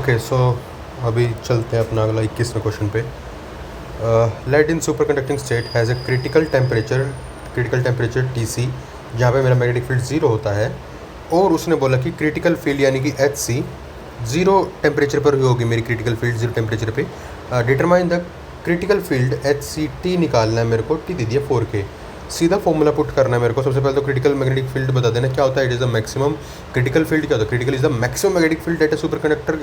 Okay so अभी चलते हैं अपना अगला 21वें क्वेश्चन पे। Lead in super conducting state has a critical temperature T जहाँ पे मेरा मैग्नेटिक फील्ड ज़ीरो होता है, और उसने बोला कि क्रिटिकल फील्ड यानी कि एच सी ज़ीरो टेम्परेचर पर ही होगी मेरी क्रिटिकल फील्ड ज़ीरो टेम्परेचर पे। Determine the critical field H C T निकालना है मेरे को, टी दे दिया 4K। सीधा फॉर्मूला पुट करना है मेरे को। सबसे पहले तो क्रिटिकल मैग्नेटिक फील्ड बता देना क्या होता है। It is the maximum critical field क्या होता है। Critical is the maximum magnetic field that a super conductor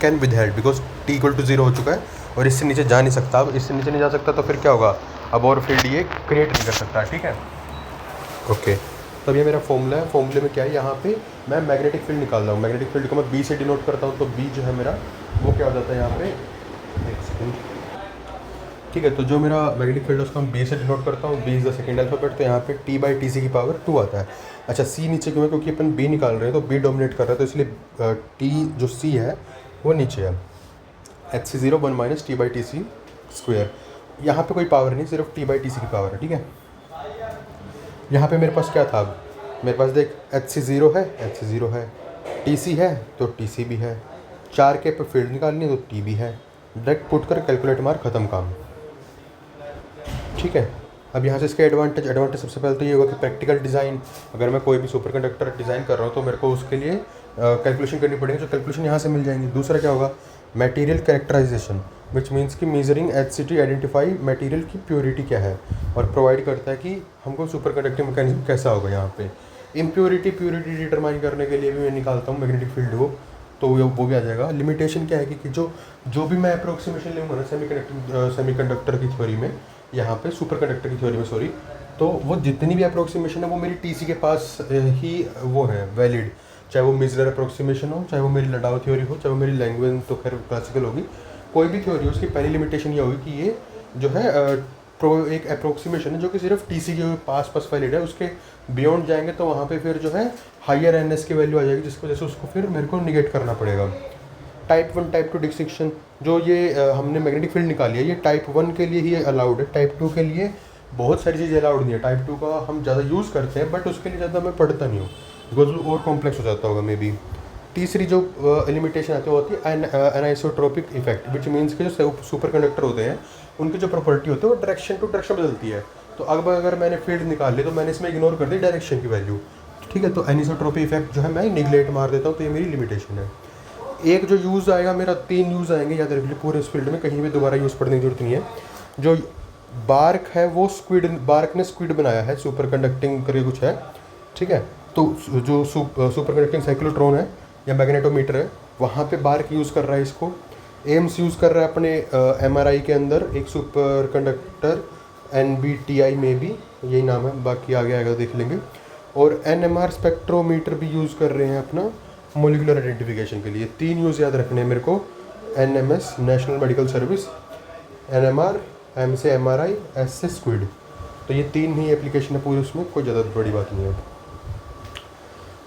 can withheld because T equal to zero हो चुका है और इससे नीचे जा नहीं सकता। अब इससे नीचे नहीं जा सकता तो फिर क्या होगा, अब और फील्ड ये क्रिएट नहीं कर सकता। ठीक है, ओके। तब ये मेरा फॉर्मूला है। फॉर्मूले में क्या है, यहाँ पे मैं मैग्नेटिक फील्ड निकाल रहा हूँ। मैग्नेटिक फील्ड को मैं बी से डिनोट करता हूँ, तो बी जो है मेरा वो क्या हो जाता है यहाँ पे, एक सेकेंड। ठीक है, तो जो मेरा मैग्नेटिक फील्ड है उसको हम बी से डिनोट करता हूँ। B is the second alphabet, तो यहाँ पे टी बाई टी सी की पावर 2 आता है। अच्छा, सी नीचे क्यों है, क्योंकि अपन बी निकाल रहे हैं तो बी डोमिनेट कर रहा है, तो इसलिए टी जो सी है वो नीचे है। H C zero 1 minus T by T C square. यहाँ पे कोई पावर नहीं, सिर्फ टी बाई टी सी की पावर है। ठीक है, यहाँ पे मेरे पास क्या था, अब मेरे पास देख एच सी ज़ीरो है, एच सी ज़ीरो है, टी सी है तो टी सी भी है, 4K पे फील्ड निकालनी है तो टी भी है। डायरेक्ट पुट कर कैलकुलेट मार, ख़त्म काम। ठीक है, अब यहाँ से इसके एडवांटेज सबसे पहले तो ये होगा कि प्रैक्टिकल डिज़ाइन, अगर मैं कोई भी सुपर कंडक्टर डिज़ाइन कर रहा हूँ तो मेरे को उसके लिए कैलकुलेशन करनी पड़ेगी, जो कैलकुलेशन यहाँ से मिल जाएंगी। दूसरा क्या होगा, मटेरियल कैरेक्टराइजेशन, विच मीन्स कि मेजरिंग एचसीटी आइडेंटिफाई मटेरियल की प्योरिटी क्या है और प्रोवाइड करता है कि हमको सुपर कंडक्टिंग मैकेनिज्म कैसा होगा। यहाँ पे प्योरिटी डिटरमाइन करने के लिए भी मैं निकालता हूँ मैग्नेटिक फील्ड को, तो वो भी आ जाएगा। लिमिटेशन क्या है कि जो भी मैं अप्रोक्सीमेशन लूँगा ना सेमीकंडक्टर की थ्योरी में, यहाँ पे सुपर कंडक्टर की थ्योरी में सॉरी, तो वो जितनी भी अप्रोक्सीमेशन है वो मेरी टीसी के पास ही वो है वैलिड। चाहे वो मिजलर अप्रोक्सीमेशन हो, चाहे वो मेरी लडाउ थ्योरी हो, चाहे वो मेरी लैंग्वेज तो खैर क्लासिकल होगी, कोई भी थ्योरी हो, उसकी पहली लिमिटेशन ये होगी कि ये जो है एक अप्रोक्सीमेशन है जो कि सिर्फ टीसी के पास वैलिड है। उसके बियॉन्ड जाएंगे तो वहाँ पे फिर जो है हायर एनएस की वैल्यू आ जाएगी, जिसकी वजह से उसको फिर मेरे को निगेट करना पड़ेगा। टाइप 1 टाइप 2 डिस्टिंक्शन, जो ये हमने मैग्नेटिक फील्ड निकाली है, ये टाइप 1 के लिए ही अलाउड है। टाइप 2 के लिए बहुत सारी चीज़ें अलाउड नहीं है। टाइप 2 का हम ज़्यादा यूज़ करते हैं बट उसके लिए ज़्यादा मैं पढ़ता नहीं हूँ बिकॉज वो और कॉम्प्लेक्स हो जाता होगा मे बी। तीसरी जो लिमिटेशन आती है वो होती है एनाइसोट्रोपिक इफेक्ट, विच मीन्स के जो सुपर कंडक्टर होते हैं उनकी जो प्रॉपर्टी होती है वो डायरेक्शन टू डायरेक्शन बदलती है। तो अब अगर मैंने फील्ड निकाल ली तो मैंने इसमें इग्नोर कर दी डायरेक्शन की वैल्यू। ठीक है, तो एनिसोट्रोपिक इफेक्ट जो है मैं निगलेक्ट मार देता हूँ, तो ये मेरी लिमिटेशन है। एक जो यूज़ आएगा मेरा, 3 यूज़ आएंगे याद रख लीजिए पूरे इस फील्ड में, कहीं भी दोबारा यूज़ पढ़ने की जरूरत नहीं है। जो बार्क है वो बार्क ने स्क्विड बनाया है, सुपर कंडक्टिंग करके कुछ है। ठीक है, तो जो सुपर कंडक्टिंग साइक्लोट्रॉन है या मैग्नेटोमीटर है, वहाँ पे बार्क यूज़ कर रहा है इसको। एम्स यूज़ कर रहा है अपने MRI के अंदर एक सुपर कंडक्टर NBTI में भी यही नाम है, बाकी आगे आएगा देख लेंगे। और NMR स्पेक्ट्रोमीटर भी यूज़ कर रहे हैं अपना मोलिकुलर आइडेंटिफिकेशन के लिए। 3 यूज़ याद रखने हैं मेरे को, NMS national medical service, NMR, M से MRI, S से स्क्विड। तो ये 3 ही एप्लीकेशन है पूरे, उसमें कोई ज़्यादा बड़ी बात नहीं है।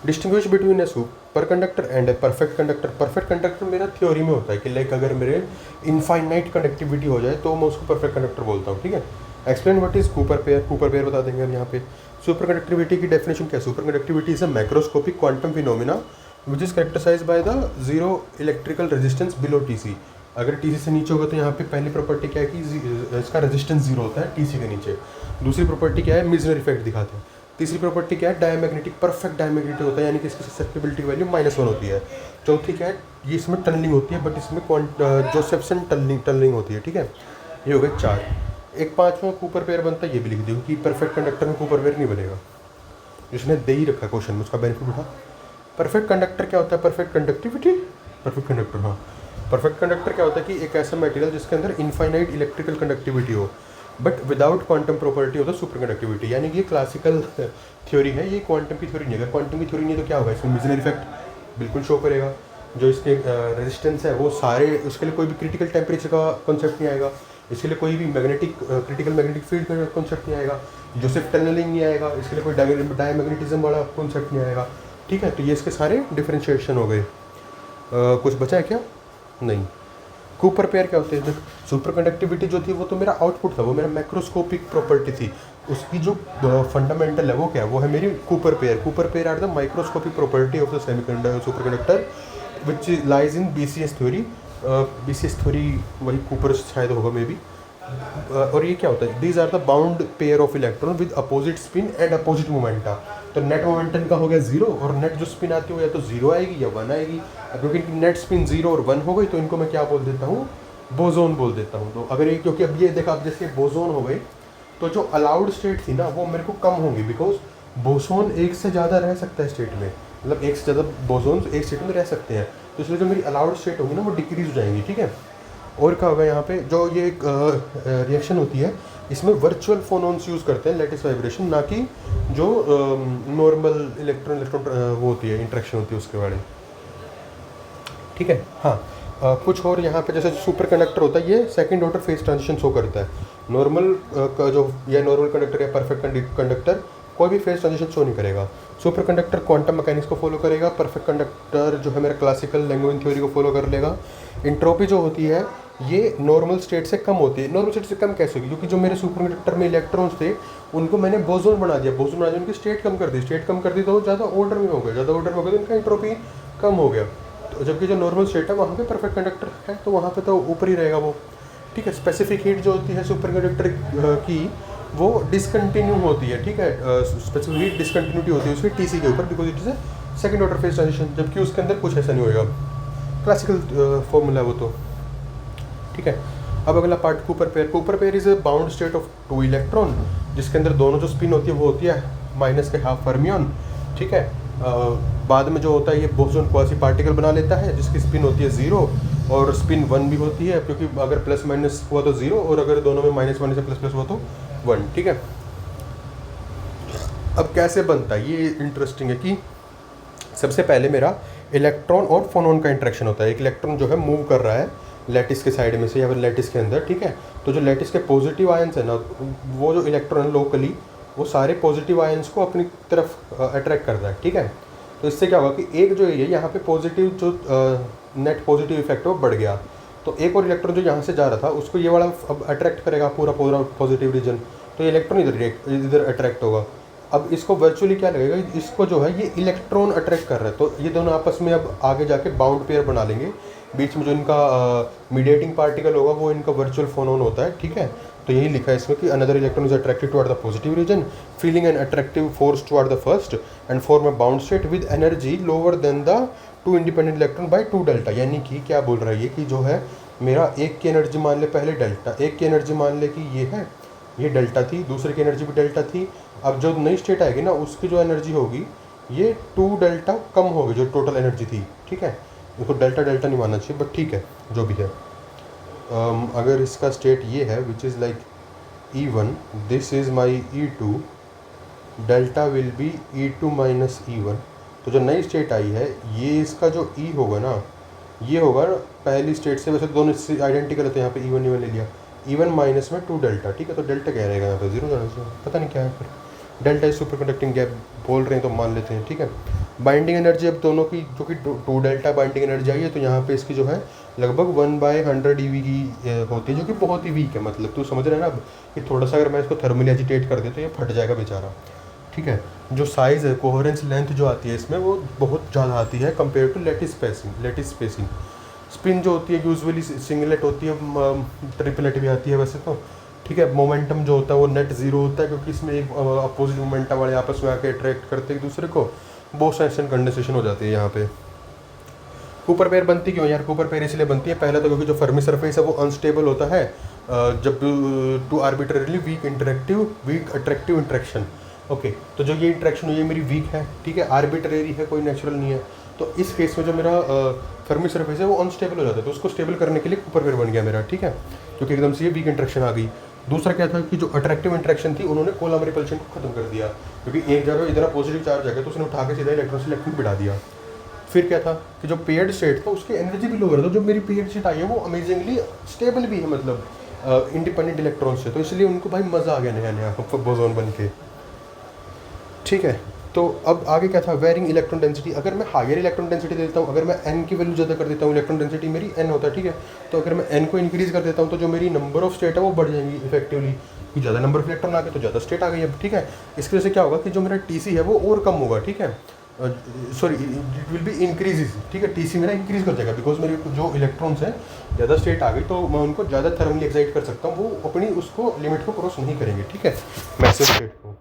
Distinguish between A super conductor and a perfect conductor. Perfect conductor मेरा थ्योरी में होता है कि लाइक अगर मेरे इनफाइनाइट कंडक्टिविटी हो जाए तो मैं उसको परफेक्ट कंडक्टर बोलता हूँ। ठीक है, explain what is Cooper pair. Cooper pair बता देंगे हम यहाँ पे। सुपर कंडक्टिविटी की डेफिनेशन क्या है, super conductivity is a macroscopic quantum phenomena which is characterize by the zero electrical resistance below TC. अगर टीसी से नीचे होगा तो यहाँ पे पहली प्रॉपर्टी क्या है कि इसका रेजिस्टेंस जीरो होता है टीसी के नीचे। दूसरी प्रॉपर्टी क्या है, मिजनर इफेक्ट दिखाते हैं। तीसरी प्रॉपर्टी क्या है, डायमैग्नेटिक, परफेक्ट डायमैग्नेटिक होता है, यानी कि इसकी ससेप्टिबिलिटी की वैल्यू -1 होती है। चौथी क्या है, ये इसमें टनलिंग होती है बट इसमें जोसेफ्सन टनलिंग होती है। ठीक है, ये हो गए 4। एक 5वां कूपर पेयर बनता है, ये भी लिख दिया कि परफेक्ट कंडक्टर में कूपर पेयर नहीं बनेगा, जिसने दे ही रखा क्वेश्चन में, उसका बेनिफिट उठा। परफेक्ट कंडक्टर क्या होता है, परफेक्ट कंडक्टिविटी, परफेक्ट कंडक्टर, हाँ। परफेक्ट कंडक्टर क्या होता है कि एक ऐसा मटेरियल जिसके अंदर इनफाइनाइट इलेक्ट्रिकल कंडक्टिविटी हो बट विदाउट क्वांटम प्रॉपर्टी हो, तो सुपर कंडक्टिविटी। यानी कि ये क्लासिकल थ्योरी है, ये क्वांटम की थ्योरी नहीं है। अगर क्वांटम की थ्योरी नहीं है तो क्या होगा, इसमें मिजनर इफेक्ट बिल्कुल शो करेगा। जो इसके रेजिस्टेंस है वो सारे, उसके लिए कोई भी क्रिटिकल टेम्परेचर का कॉन्सेप्ट नहीं आएगा, इसके लिए कोई भी क्रिटिकल मैग्नेटिक फील्ड का कॉन्सेप्ट नहीं आएगा, जोसेफ टनलिंग नहीं आएगा, इसके लिए कोई डायमैग्नेटिज्म वाला कॉन्सेप्ट नहीं आएगा। ठीक है, तो ये इसके सारे डिफरेंशिएशन हो गए। कुछ बचा है क्या, नहीं। कूपर पेयर क्या होते हैं, सुपर कंडक्टिविटी जो थी वो तो मेरा आउटपुट था, वो मेरा मैक्रोस्कोपिक प्रॉपर्टी थी। उसकी जो फंडामेंटल है वो क्या है, वो है मेरी Cooper pair. Cooper pair are the microscopic property of the super conductor which lies in BCS theory. BCS theory वही कूपर शायद होगा मे बी। और ये क्या होता है, these are the bound pair of electron with opposite spin and opposite momenta. तो net momentum का हो गया 0 और नेट जो स्पिन आती है या तो 0 आएगी या 1 आएगी। अब क्योंकि नेट स्पिन 0 और 1 हो गई तो इनको मैं क्या बोल देता हूँ, बोजोन बोल देता हूँ। तो अगर ये, क्योंकि अब ये देखा, अब जैसे बोजोन हो गई तो जो अलाउड स्टेट थी ना वो मेरे को कम होंगी, बिकॉज बोसोन एक से ज़्यादा रह सकता है स्टेट में, मतलब एक से ज़्यादा बोसोन एक स्टेट में रह सकते हैं। तो इसलिए जो मेरी अलाउड स्टेट होगी ना वो डिक्रीज हो जाएंगी, ठीक है। और क्या होगा यहाँ पे, जो ये रिएक्शन होती है इसमें वर्चुअल फोनॉन्स यूज़ करते हैं, लेटिस वाइब्रेशन, ना कि जो नॉर्मल इलेक्ट्रॉन वो होती है, इंटरेक्शन होती है उसके बारे में, ठीक है। हाँ, कुछ और यहाँ पे जैसे सुपर कंडक्टर होता है, ये second order phase transition show करता है। नॉर्मल का जो या नॉर्मल कंडक्टर या परफेक्ट कंडक्टर कोई भी फेज ट्रांजिशन शो नहीं करेगा। सुपर कंडक्टर क्वांटम मैकेनिक्स को फॉलो करेगा, परफेक्ट कंडक्टर जो है मेरा क्लासिकल लैंगुएज थ्योरी को फॉलो कर लेगा। इंट्रोपी जो होती है ये नॉर्मल स्टेट से कम होती है। नॉर्मल स्टेट से कम कैसे होगी, क्योंकि जो मेरे सुपर कंडक्टर में इलेक्ट्रॉन्स थे उनको मैंने बोसोन बना दिया, बोसोन बना दिया, उनकी स्टेट कम कर दी, स्टेट कम कर दी तो ज़्यादा ऑर्डर में हो गया, ज़्यादा ऑर्डर में हो गया तो इनका इंट्रोपी कम हो गया। तो जबकि जो नॉर्मल स्टेट है वहाँ पे परफेक्ट कंडक्टर है तो वहाँ पे तो ऊपर ही रहेगा वो, ठीक है। स्पेसिफिक हीट जो होती है सुपर कंडक्टर की वो डिसकंटिन्यू होती है, ठीक है। स्पेसिफिक हीट डिसकंटिन्यूटी होती है उसकी TC के ऊपर, because it is a second order phase transition, जबकि उसके अंदर कुछ ऐसा नहीं होएगा। क्लासिकल फॉर्मूला है वो तो, ठीक है। अब अगला part Cooper pair. Cooper pair is a bound state of 2 electron, जिसके अंदर दोनों जो स्पिन होती है वो होती है माइनस के हाफ फर्मियन, ठीक है। बाद में जो होता है ये बोसोन क्वासी पार्टिकल बना लेता है जिसकी स्पिन होती है 0 और स्पिन 1 भी होती है, क्योंकि अगर प्लस माइनस हुआ तो 0 और अगर दोनों में माइनस माइनस या प्लस प्लस हुआ तो 1, ठीक है। अब कैसे बनता है ये इंटरेस्टिंग है कि सबसे पहले मेरा इलेक्ट्रॉन और फोनॉन का इंटरेक्शन होता है। एक इलेक्ट्रॉन जो है मूव कर रहा है लैटिस के साइड में से या फिर लैटिस के अंदर, ठीक है। तो जो लैटिस के पॉजिटिव आयंस है ना, वो जो इलेक्ट्रॉन है लोकली वो सारे पॉजिटिव आयंस को अपनी तरफ अट्रैक्ट करता है, ठीक है। तो इससे क्या होगा कि एक जो ये यहाँ पे पॉजिटिव जो नेट पॉजिटिव इफेक्ट है वो बढ़ गया, तो एक और इलेक्ट्रॉन जो यहाँ से जा रहा था उसको ये वाला अब अट्रैक्ट करेगा पूरा पूरा पॉजिटिव रीजन, तो ये इलेक्ट्रॉन इधर अट्रैक्ट होगा। अब इसको वर्चुअली क्या लगेगा, इसको जो है ये इलेक्ट्रॉन अट्रैक्ट कर रहा है, तो ये दोनों आपस में अब आगे जाके बाउंड पेयर बना लेंगे। बीच में जो इनका मीडिएटिंग पार्टिकल होगा वो इनका वर्चुअल फोनॉन होता है, ठीक है। तो यही लिखा है इसमें कि another electron is attracted toward the positive region feeling an attractive force toward the first and form a bound state with energy lower than the 2 independent electron by 2 delta. यानी कि क्या बोल रहा है ये कि जो है मेरा एक की एनर्जी मान ले पहले डेल्टा, एक की एनर्जी मान ले कि ये है, ये डेल्टा थी, दूसरे की एनर्जी भी डेल्टा थी। अब जो नई स्टेट आएगी ना उसकी जो एनर्जी होगी ये 2 डेल्टा कम होगी जो टोटल एनर्जी थी, ठीक है। इसको डेल्टा डेल्टा नहीं मानना चाहिए बट ठीक है जो भी है। अगर इसका स्टेट ये है which is like E1, this is my E2, delta will be E2 minus E1। तो जो नई स्टेट आई है ये इसका जो E होगा ना ये होगा पहली स्टेट से, वैसे दोनों आइडेंटिकल है तो यहाँ पे E1 ले लिया, E1 माइनस में 2 डेल्टा, ठीक है। तो डेल्टा क्या रहेगा यहाँ पे 0 जाना चाहिए, पता नहीं क्या है फिर। Delta is super conducting gap बोल रहे हैं तो मान लेते हैं, ठीक है। बाइंडिंग एनर्जी अब दोनों की जो कि 2 डेल्टा बाइंडिंग एनर्जी आई है तो यहाँ पे इसकी जो है लगभग 1/100 EV की होती है, जो कि बहुत ही वीक है। मतलब तू समझ रहा है ना अब कि थोड़ा सा अगर मैं इसको थर्मली एजिटेट कर दे तो ये फट जाएगा बेचारा, ठीक है। जो साइज़ है कोहेरेंस लेंथ जो आती है इसमें वो बहुत ज़्यादा आती है compare to lattice spacing. Spin जो होती है यूजुअली सिंगलेट होती है, ट्रिपलेट भी आती है वैसे तो, ठीक है। मोमेंटम जो होता है वो नेट 0 होता है क्योंकि इसमें एक अपोजिट मोमेंटम वाले आपस में आके अट्रैक्ट करते हैं एक दूसरे को, बोसोन कंडेंसेशन हो जाती है यहाँ पे। कूपर पेयर बनती क्यों यार, कूपर पेयर इसलिए बनती है पहले तो क्योंकि जो फर्मी सरफेस है वो अनस्टेबल होता है जब to arbitrarily weak attractive interaction. Okay, तो जो ये इंट्रैक्शन हुई है मेरी वीक है, ठीक है, आर्बिट्रेरी है, कोई नेचुरल नहीं है। तो इस केस में जो मेरा फर्मी सरफेस है वो अनस्टेबल हो जाता है, तो उसको स्टेबल करने के लिए कूपर पेयर बन गया मेरा, ठीक है, क्योंकि एकदम से ये वीक इंट्रैक्शन आ गई। दूसरा क्या था कि जो अट्रैक्टिव इंट्रैक्शन थी उन्होंने कोलम रिपल्शन को खत्म कर दिया, क्योंकि एक जगह इतना पॉजिटिव चार्ज आ गया तो उसने उठा के सीधा इलेक्ट्रॉन से इलेक्ट्रॉन बिठा दिया। फिर क्या था कि जो पेयर्ड स्टेट था उसकी एनर्जी भी लोअर था, जो मेरी पेयर्ड स्टेट आई है वो अमेजिंगली स्टेबल भी है, मतलब इंडिपेंडेंट इलेक्ट्रॉन से, तो इसलिए उनको भाई मज़ा आ गया नया नया बोसोन बन के, ठीक है। तो अब आगे क्या था, वेरिंग इलेक्ट्रॉन डेंसिटी। अगर मैं हायर इलेक्ट्रॉन डेंसिटी देता हूँ, अगर मैं n की वैल्यू ज़्यादा कर देता हूँ, इलेक्ट्रॉन डेंसिटी मेरी n होता है, ठीक है, तो अगर मैं n को इंक्रीज़ कर देता हूँ तो जो मेरी नंबर ऑफ स्टेट है वो बढ़ जाएंगी इफेक्टिवली, कि ज़्यादा नंबर ऑफ इलेक्ट्रॉन आ गए तो ज़्यादा स्टेट आ गई अब, ठीक है। इसकी वजह से क्या होगा कि जो मेरा TC है वो और कम होगा, ठीक है। Sorry it will be increase, ठीक है, टीसी मेरा इंक्रीज कर जाएगा बिकॉज मेरे जो इलेक्ट्रॉन्स हैं ज़्यादा स्टेट आ गई तो मैं उनको ज़्यादा थर्मली एक्साइट कर सकता हूँ, वो अपनी उसको लिमिट को क्रॉस नहीं करेंगे, ठीक है, मैक्सिमम स्टेट को।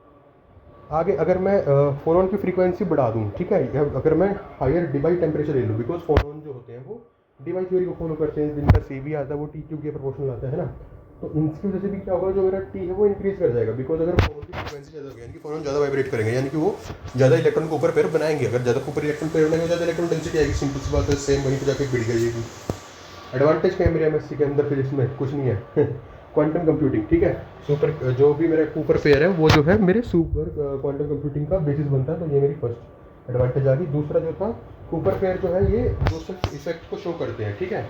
आगे अगर मैं फोनॉन की फ्रीक्वेंसी बढ़ा दूँ, ठीक है, अगर मैं हायर डिबाई टेम्परेचर ले लूँ, बिकॉज फोनॉन जो होते हैं वो डिबाई थ्योरी को फॉलो करते हैं, जिनका सी भी आता है वो टी क्यू के प्रोपोर्शनल आता है ना, तो इनकी वजह से भी क्या होगा, जो मेरा टी है वो इंक्रीज कर जाएगा, बिकॉज अगर फोनॉन की फ्रीक्वेंसी ज़्यादा होगी यानी कि फोनॉन ज़्यादा वाइब्रेट करेंगे, यानी कि वो ज़्यादा इलेक्ट्रॉन को ऊपर पेयर बनाएंगे, अगर ज़्यादा ऊपर इलेक्ट्रॉन पेयर बनाएंगे ज़्यादा इलेक्ट्रॉन डेंसिटी आएगी, सिंपल सी बात है, सेम वहीं पर जाकर बिड़ जाएगी। एडवांटेज क्या है मेरे एमएससी के अंदर फिजिक्स में, कुछ नहीं है क्वांटम कंप्यूटिंग, ठीक है, सुपर जो भी मेरा कूपर पेयर है वो जो है मेरे सुपर क्वांटम कंप्यूटिंग का बेसिस बनता है, तो ये मेरी फर्स्ट एडवांटेज आ गई। दूसरा जो था कूपर पेयर जो है ये जोसेफ इफेक्ट को शो करते हैं, ठीक है,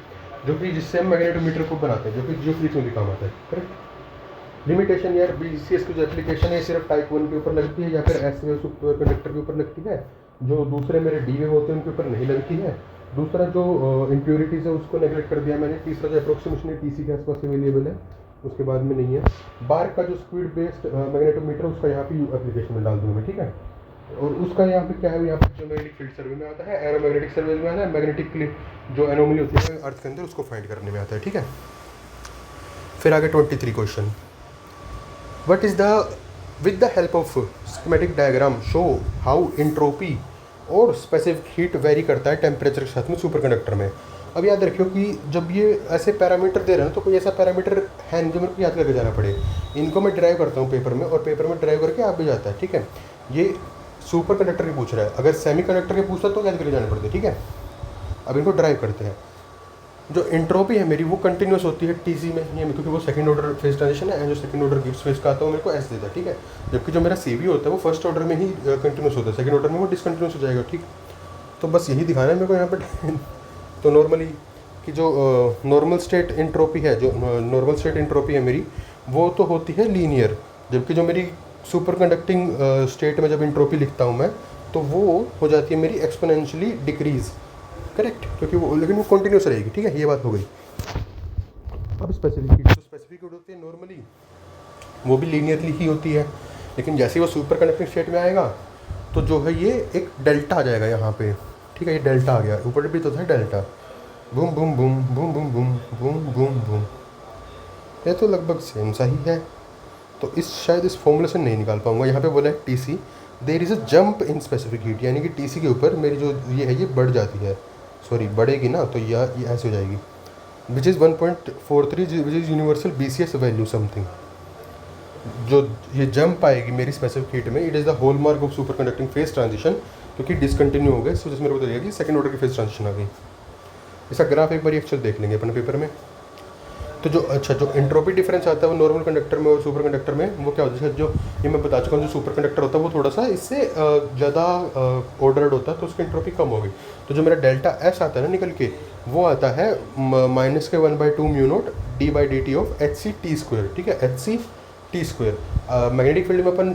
जो कि जिससे हम मैग्नेटोमीटर को बनाते हैं, जो कि जियो फिजिक्स में भी काम आता है, करेक्ट। लिमिटेशन यार बीसीएस की जो एप्लीकेशन है सिर्फ टाइप 1 के ऊपर लगती है या फिर एस वेव सुपर कंडक्टर के ऊपर लगती है, जो दूसरे मेरे डी वेव होते हैं उनके ऊपर नहीं लगती है। दूसरा जो इम्प्योरिटीज़ है उसको नेगलेक्ट कर दिया मैंने। तीसरा जो अप्रोक्सीमेशन टीसी के आसपास अवेलेबल है उसके बाद में नहीं है। बार का जो स्पीड बेस्ड मैग्नेटोमीटर उसका यहाँ पे एप्लीकेशन में डाल दूँगा मैं, ठीक है, और उसका यहाँ पे क्या है, यहाँ पे जो मैग्नेटिक फील्ड सर्वे में आता है, एरोमैग्नेटिक सर्वे में आता है, मैग्नेटिक जो एनोमली होती है अर्थ के अंदर उसको फाइंड करने में आता है, ठीक है। फिर आगे 23 question, what is the with the help of schematic diagram show how entropy और स्पेसिफिक हीट वेरी करता है टेम्परेचर के साथ में सुपर कंडक्टर में। अब याद रखियो कि जब ये ऐसे पैरामीटर दे रहे हैं तो कोई ऐसा पैरामीटर है नहीं जो मेरे को याद करके जाना पड़े, इनको मैं ड्राइव करता हूँ पेपर में और पेपर में ड्राइव करके आप भी जाता है, ठीक है। ये सुपर कंडक्टर के पूछ रहा है, अगर सेमी कंडक्टर के पूछता तो याद करके जाने पड़ते, ठीक है। अब इनको ड्राइव करते हैं। जो इंट्रोपी है मेरी वो कंटिन्यूस होती है टीसी में, ये क्योंकि वो सेकंड ऑर्डर फेज ट्रांजिशन है, जो सेकंड ऑर्डर गिब्स फेज का आता है वो मेरे को एस देता है, ठीक है। जबकि जो मेरा सीवी होता है वो फर्स्ट ऑर्डर में ही कंटिन्यूस होता है, सेकंड ऑर्डर में वो डिसकंटिन्यूस हो जाएगा, ठीक। तो बस यही दिखाना है मेरे को यहाँ पर तो नॉर्मली कि जो नॉर्मल स्टेट इंट्रोपी है, जो नॉर्मल स्टेट इंट्रोपी है मेरी वो तो होती है लीनियर, जबकि जो मेरी सुपर कंडक्टिंग स्टेट में जब इंट्रोपी लिखता हूँ मैं तो वो हो जाती है मेरी एक्सपोनेंशियली डिक्रीज़, करेक्ट, क्योंकि वो लेकिन वो कंटिन्यूस रहेगी, ठीक है, ये बात हो गई। अब स्पेसिफिक हीट, जो स्पेसिफिक हीट होती है नॉर्मली वो भी लीनियरली ही होती है, लेकिन जैसे ही वो सुपर कंडक्टिंग स्टेट में आएगा तो जो है ये एक डेल्टा आ जाएगा यहाँ पे, ठीक है, ये डेल्टा आ गया, ऊपर भी तो था delta, boom boom boom boom boom boom boom boom boom, ये तो लगभग सेम सा ही है। तो शायद इस फॉर्मूले से नहीं निकाल पाऊंगा। यहाँ पे बोला है TC there is a jump in specific heat, यानी कि टीसी के ऊपर मेरी जो ये है ये बढ़ जाती है, सॉरी बढ़ेगी ना, तो ये ऐसे हो जाएगी, which is 1.43 which is universal BCS value something. जो ये जंप आएगी मेरी स्पेसिफिक हीट में, it is the hallmark of super conducting phase transition, क्योंकि डिसकंटिन्यू हो गए, इस वजह से मेरे को लगेगा कि सेकंड ऑर्डर की फेज ट्रांजिशन आ गई। इसका ग्राफ एक बार एक्चुअल देख लेंगे अपने पेपर में। तो जो अच्छा जो एंट्रोपी डिफरेंस आता है वो नॉर्मल कंडक्टर में और सुपर कंडक्टर में वो क्या होता है, जो ये मैं बता चुका हूँ, जो सुपर कंडक्टर होता है वो थोड़ा सा इससे ज़्यादा ऑर्डर्ड होता है, तो उसकी एंट्रोपी कम हो गई। तो जो मेरा डेल्टा एस आता है ना निकल के, वो आता है माइनस के 1/2 mu naught d/dt of hc(t²), ठीक है, hc(t²). मैग्नेटिक फील्ड में अपन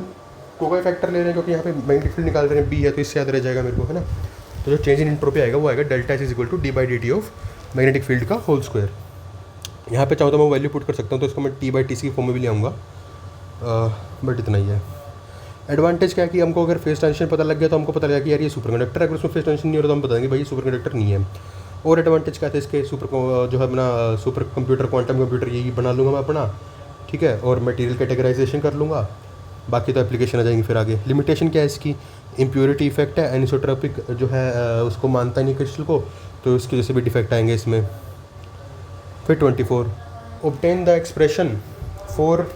कोई फैक्टर ले रहे हैं क्योंकि यहाँ पे मैग्नेटिक फील्ड निकाल रहे हैं, बी है तो इससे याद रह जाएगा मेरे को, है ना। तो जो चेंज इन एंट्रोपी आएगा वो आएगा delta S is equal to d/dt of magnetic field का होल स्क्वायर। यहाँ पे चाहूँ तो मैं वैल्यू पुट कर सकता हूँ, तो इसको मैं T/T की फॉर्म में भी ले आऊँगा, बट इतना ही है। एडवांटेज क्या है कि हमको अगर फेस ट्रांजिशन पता लग गया तो हमको पता लगा कि यार ये सुपर कंडक्टर है, अगर उसमें फेस ट्रांजिशन नहीं हो रहा तो हम बताएंगे भाई ये सुपर कंडक्टर नहीं है। और एडवांटेज क्या था इसके, जो है अपना सुपर कंप्यूटर क्वांटम कंप्यूटर यही बना लूँगा मैं अपना, ठीक है, और मटेरियल कैटेगराइजेशन कर लूँगा, बाकी तो एप्लीकेशन आ जाएंगे फिर आगे। लिमिटेशन क्या है इसकी, इम्प्योरिटी इफेक्ट है, एनिसोट्रोपिक जो है उसको मानता ही नहीं क्रिस्टल को, तो इसकी वजह से भी डिफेक्ट आएंगे इसमें। फिर 24, obtain the expression for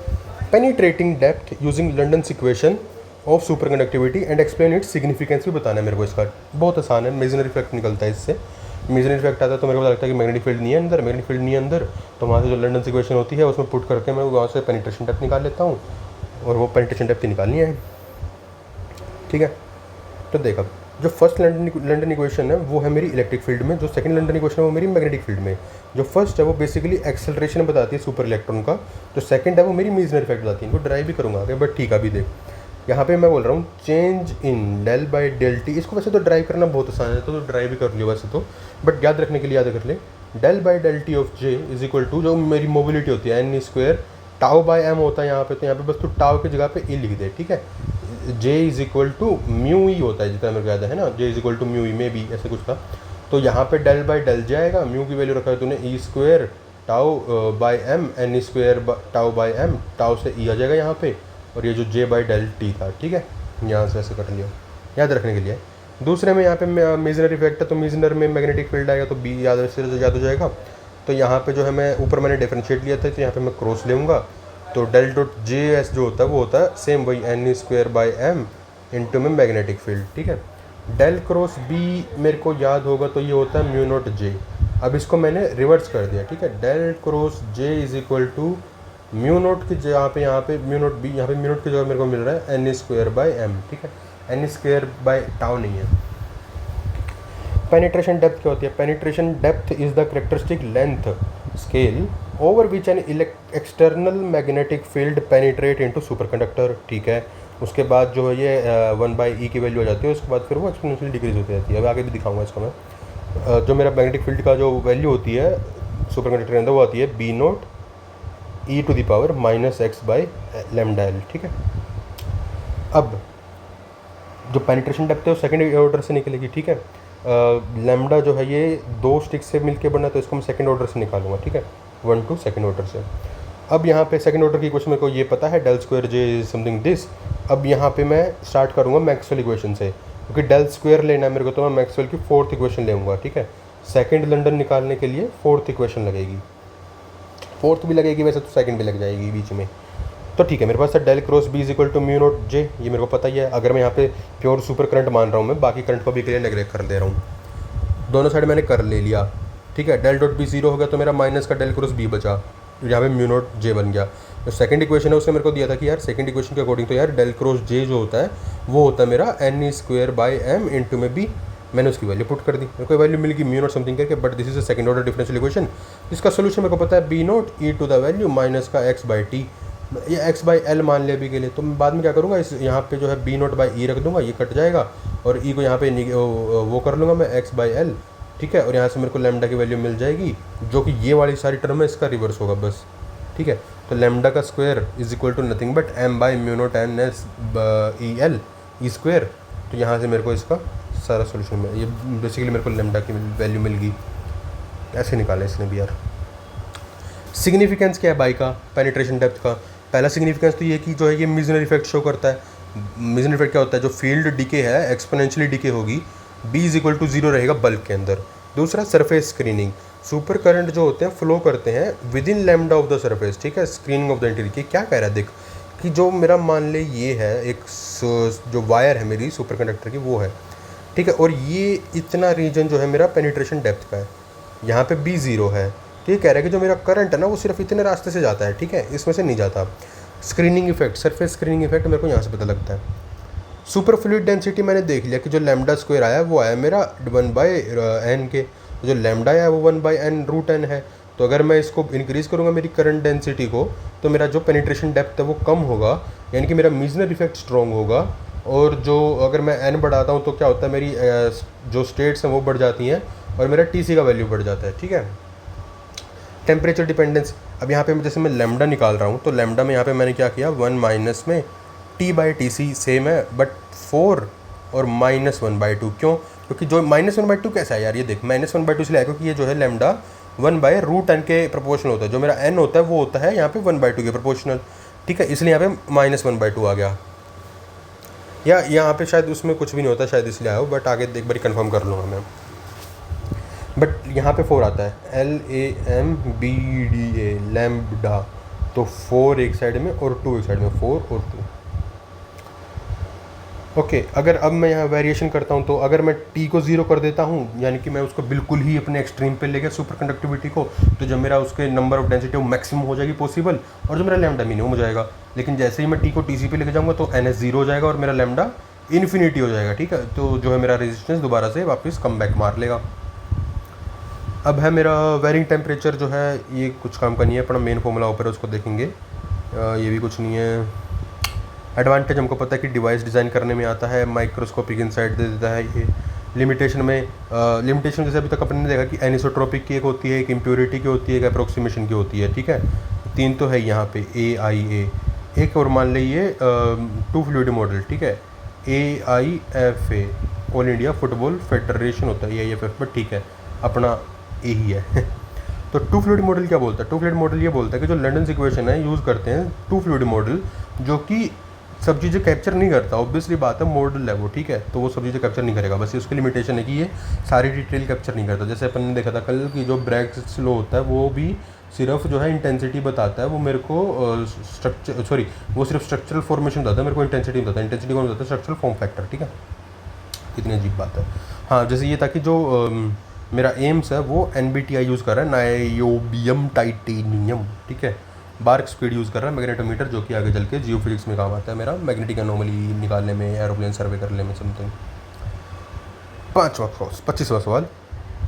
penetrating depth using London's equation of superconductivity and explain its significance भी बताना है मेरे को। इसका बहुत आसान है, मेजनरी इफेक्ट निकलता है इससे। मेजनरी इफेक्ट आता है तो मेरे को लगता है कि मैग्नेटिक फील्ड नहीं है अंदर, मैग्नेटिक फील्ड नहीं है अंदर, तो वहाँ से जो लंडन इक्वेशन होती है उसमें पुट करके मैं वहाँ से पेनिट्रेशन डेप्थ निकाल लेता हूँ, और वो पेनिट्रेशन डेप्थ निकालनी है, ठीक है। तो देखा, जो फर्स्ट लंडन इक्वेशन है वो है मेरी इलेक्ट्रिक फील्ड में, जो सेकंड लंडन इक्वेशन है वो मेरी मैग्नेटिक फील्ड में। जो फर्स्ट है वो बेसिकली एक्सेलरेशन बताती है सुपर इलेक्ट्रॉन का, जो सेकंड है वो मेरी मेजनरी इफेक्ट बताती है। इनको ड्राइव भी करूँगा आगे, बट ठीक है अभी देख, यहाँ पे मैं बोल रहा हूँ चेंज इन del/del(t), इसको वैसे तो ड्राइव करना बहुत आसान है, तो ड्राइव भी कर लियो वैसे तो, बट याद रखने के लिए याद कर ले del/del(t) of j is equal to जो मेरी मोबिलिटी होती है n² टाउ बाय m होता है यहाँ पे, तो यहाँ पे बस तू टाउ की जगह पे e लिख दे, ठीक है। जे is equal to mu E होता है, जितना मेरे को याद है ना, जे is equal to mu E में भी ऐसे कुछ था। तो यहाँ पे डेल बाई डेल जे आएगा, म्यू की वैल्यू रखा है तूने e square tau by m, n square tau by m, tau से ई आ जाएगा यहाँ पे, और ये जो जे बाई डेल टी था, ठीक है, यहाँ से ऐसे कर लिया याद रखने के लिए। दूसरे में यहाँ पे मेजनर इफेक्ट है, तो मेजनर में मैग्नेटिक फील्ड आएगा, तो बी याद से याद हो जाएगा। तो यहाँ पे जो है मैं ऊपर मैंने डिफरेंशिएट लिया था, तो यहाँ पे मैं क्रॉस लेऊँगा, तो डेल डॉट जे एस जो होता है वो होता है सेम वही N square by M into में मैग्नेटिक फील्ड, ठीक है। डेल क्रॉस बी मेरे को याद होगा तो ये होता है म्यू नॉट जे। अब इसको मैंने रिवर्स कर दिया, ठीक है, del cross J is equal to mu naught की यहाँ पे म्यू नॉट बी, यहाँ पे म्यू नॉट की जगह मेरे को मिल रहा है एन स्क्वायर बाई एम, ठीक है, एन स्क्वायर बाई टाउ नहीं है। पेनिट्रेशन डेप्थ क्या होती है? Penetration depth is the characteristic length scale over which an external magnetic field penetrate into superconductor, ठीक है। उसके बाद जो है ये 1/e की वैल्यू आ जाती है, उसके बाद फिर वो एक्सपोनेंशियली डिक्रीज होती रहती है। अब आगे भी दिखाऊंगा इसको मैं। जो मेरा मैग्नेटिक फील्ड का जो वैल्यू होती है सुपरकंडक्टर के अंदर, वो आती है B naught e to the power minus x by lambda L, ठीक है। अब जो पेनिट्रेशन डेप्थ है वो सेकेंड ऑर्डर से निकलेगी, ठीक है। लैम्डा जो है ये दो स्टिक से मिलके बना, तो इसको मैं सेकंड ऑर्डर से निकालूंगा, ठीक है, 1 to सेकंड ऑर्डर से। अब यहाँ पे सेकंड ऑर्डर की इक्वेशन मेरे को ये पता है, del square J is something this. अब यहाँ पे मैं स्टार्ट करूँगा मैक्सवेल इक्वेशन से, क्योंकि डेल स्क्वायर लेना है मेरे को, तो मैं मैक्सवेल की फोर्थ इक्वेशन लेऊँगा, ठीक है। सेकेंड लंडन निकालने के लिए फोर्थ इक्वेशन लगेगी, फोर्थ भी लगेगी वैसे तो सेकंड भी लग जाएगी बीच में। तो ठीक है, मेरे पास है del cross B is equal to mu not J, ये मेरे को पता ही है। अगर मैं यहाँ पे प्योर सुपर करंट मान रहा हूँ, मैं बाकी करंट को भी क्लियर नेगलेक्ट कर दे रहा हूँ, दोनों साइड मैंने कर ले लिया, ठीक है। डेल डॉट बी जीरो हो गया, तो मेरा माइनस का डेल क्रॉस बी बचा, यहाँ पे म्यू नॉट जे बन गया। जो सेकंड इक्वेशन है उसने मेरे को दिया था कि यार सेकंड इक्वेशन के अकॉर्डिंग तो यार डेल क्रॉस जे जो होता है वो होता है मेरा N square by M into में बी। मैंने उसकी वैल्यू पुट कर दी, मेरे को वैल्यू मिल गई म्यू नॉट समथिंग करके, but this is a second order differential equation. इसका सोल्यूशन मेरे को पता है B naught e to the value minus का एक्स बाई टी, ये एक्स बाई एल मान लिया अभी के लिए। तो मैं बाद में क्या करूँगा, इस यहाँ पे जो है बी नॉट बाई ई रख दूंगा, ये कट जाएगा, और ई को यहाँ पे वो कर लूँगा मैं एक्स बाई एल, ठीक है। और यहाँ से मेरे को लैम्डा की वैल्यू मिल जाएगी, जो कि ये वाली सारी टर्म है इसका रिवर्स होगा बस, ठीक है। तो लैम्डा का square is equal to nothing but M by mu naught N S E L E square. तो यहाँ से मेरे को इसका सारा सोल्यूशन मिला, ये बेसिकली मेरे को लैम्डा की वैल्यू मिल गई। ऐसे निकाला इसने भी यार। सिग्निफिकेंस क्या है बाई का पेनिट्रेशन डेप्थ का? पहला सिग्निफिकेंस तो ये कि जो है ये मिजनर इफेक्ट शो करता है। मिजनर इफेक्ट क्या होता है? जो फील्ड डिके है एक्सपोनेंशियली डिके होगी, B is equal to zero रहेगा बल्क के अंदर। दूसरा सरफेस स्क्रीनिंग, सुपर करंट जो होते हैं फ्लो करते हैं with in lambda of the surface, ठीक है। स्क्रीनिंग ऑफ द इंटीरियर क्या कह रहा है देख, कि जो मेरा मान ले ये है एक जो वायर है मेरी सुपर कंडक्टर की वो है, ठीक है, और ये इतना रीजन जो है मेरा पेनिट्रेशन डेप्थ का है, यहाँ पे बी ज़ीरो है। तो ये कह रहा है कि जो मेरा करंट है ना वो सिर्फ इतने रास्ते से जाता है, ठीक है, इसमें से नहीं जाता। Screening effect, surface screening effect मेरे को यहाँ से पता लगता है। सुपर फ्लूइड डेंसिटी मैंने देख लिया कि जो लैम्डा स्क्वायर आया वो आया मेरा 1/n के, जो लैम्डा आया वो 1/n रूट n है। तो अगर मैं इसको इंक्रीज़ करूँगा मेरी करंट डेंसिटी को, तो मेरा जो पेनिट्रेशन डेप्थ है वो कम होगा, यानी कि मेरा मीजनर इफेक्ट स्ट्रॉन्ग होगा। और जो अगर मैं n बढ़ाता हूँ तो क्या होता है, मेरी जो स्टेट्स हैं वो बढ़ जाती हैं और मेरा TC का वैल्यू बढ़ जाता है, ठीक है। टेम्परेचर डिपेंडेंस, अब यहाँ पे जैसे मैं लैम्डा निकाल रहा हूँ, तो लैम्डा में यहाँ पे मैंने क्या किया 1 माइनस में T/TC सेम है बट 4 और -1/2। क्यों? क्योंकि जो -1/2 कैसा है यार, ये देख -1/2 इसलिए है क्योंकि ये जो है लैम्डा 1/√n के प्रोपोर्शनल होता है। जो मेरा n होता है वो होता है यहाँ पे 1/2 के प्रोपोर्शनल, ठीक है, इसलिए यहाँ पे -1/2 आ गया। या यहाँ पे शायद उसमें कुछ भी नहीं होता, शायद इसलिए आया हो, बट आगे एक बार कंफर्म कर लूँगा मैं। बट यहाँ पे 4 आता है LAMBDA लैम्बडा, तो 4 एक साइड में और 2 एक साइड में, 4 और 2। ओके, अगर अब मैं यहाँ वेरिएशन करता हूँ, तो अगर मैं T को 0 कर देता हूँ, यानी कि मैं उसको बिल्कुल ही अपने एक्सट्रीम पे ले गया सुपर कंडक्टिविटी को, तो जो मेरा उसके नंबर ऑफ डेंसिटी वो मैक्सिमम हो जाएगी पॉसिबल, और जो मेरा लैम्डा मिनिमम हो जाएगा। लेकिन जैसे ही मैं T को TC पे लेके जाऊँगा तो NS 0 हो जाएगा और मेरा लैम्डा इन्फिनिटी हो जाएगा, ठीक है। तो जो है मेरा रेजिस्टेंस दोबारा से वापस कम बैक मार लेगा। अब है मेरा वेरिंग टेम्परेचर, जो है ये कुछ काम का नहीं है, अपना मेन फॉर्मूला ऊपर है उसको देखेंगे, ये भी कुछ नहीं है। एडवांटेज हमको पता है कि डिवाइस डिज़ाइन करने में आता है, माइक्रोस्कोपिक इनसाइट दे देता है ये। लिमिटेशन में लिमिटेशन जैसे अभी तक अपने ने देखा कि एनिसोट्रोपिक की एक होती है, एक इम्प्योरिटी की होती है, एक अप्रोक्सीमेशन की होती है, ठीक है। 3 तो है यहाँ पे AIA। एक और मान लीजिए टू फ्लूइड मॉडल, ठीक है, AIFA all India football federation होता है AIFF, बट ठीक है अपना ए ही है तो टू फ्लूइड मॉडल क्या बोलता है? टू फ्लूइड मॉडल ये बोलता है कि जो लंडन इक्वेशन है यूज़ करते हैं टू फ्लूइड मॉडल, जो कि सब चीज़ें कैप्चर नहीं करता, ऑब्वियसली बात है मॉडल है वो, ठीक है, तो वो सब चीज़ें कैप्चर नहीं करेगा, बस ये उसकी लिमिटेशन है कि ये सारी डिटेल कैप्चर नहीं करता। जैसे अपन ने देखा था कल कि जो ब्रैग स्लो होता है वो भी सिर्फ जो है इंटेंसिटी बताता है, वो मेरे को स्ट्रक्चर सॉरी वो सिर्फ स्ट्रक्चरल फॉर्मेशन बताता है, मेरे को इंटेंसिटी बताता है। इंटेंसिटी कौन बताता है? स्ट्रक्चरल फॉर्म फैक्टर, ठीक है, कितनी अजीब बात है। हाँ, जैसे ये था कि जो मेरा एम्स है वो NBTI यूज़ कर रहा है, नायोबियम टाइटेनियम, ठीक है, बार्क स्पीड यूज़ कर रहा है, मैग्नेटोमीटर, जो कि आगे चल के जियो फिजिक्स में काम आता है मेरा, मैग्नेटिक एनोमली निकालने में, एरोप्लेन सर्वे करने में, समथिंग। 25वां सवाल,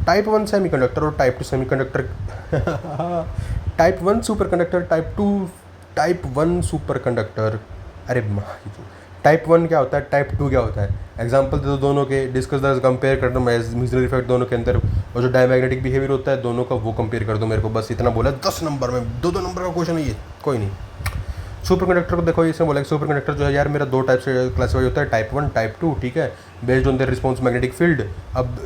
टाइप 1 सेमीकंडक्टर और type 2 semiconductor type 1 super conductor, type 1 super conductor, अरे टाइप 1 क्या होता है, टाइप 2 क्या होता है? एग्जांपल दे दो दोनों के, डिस्कस द कंपेयर कर दो मेजर इफेक्ट दोनों के अंदर, और जो डायमैग्नेटिक बिहेवियर होता है दोनों का वो कंपेयर कर दो मेरे को, बस इतना बोला। 10 नंबर में, दो नंबर का क्वेश्चन है ये, कोई नहीं। सुपर कंडक्टर को देखो, इसमें बोला कि सुपर कंडक्टर जो है यार मेरा दो टाइप से क्लासीफाई होता है, टाइप 1 टाइप 2, ठीक है, based on the response magnetic field. अब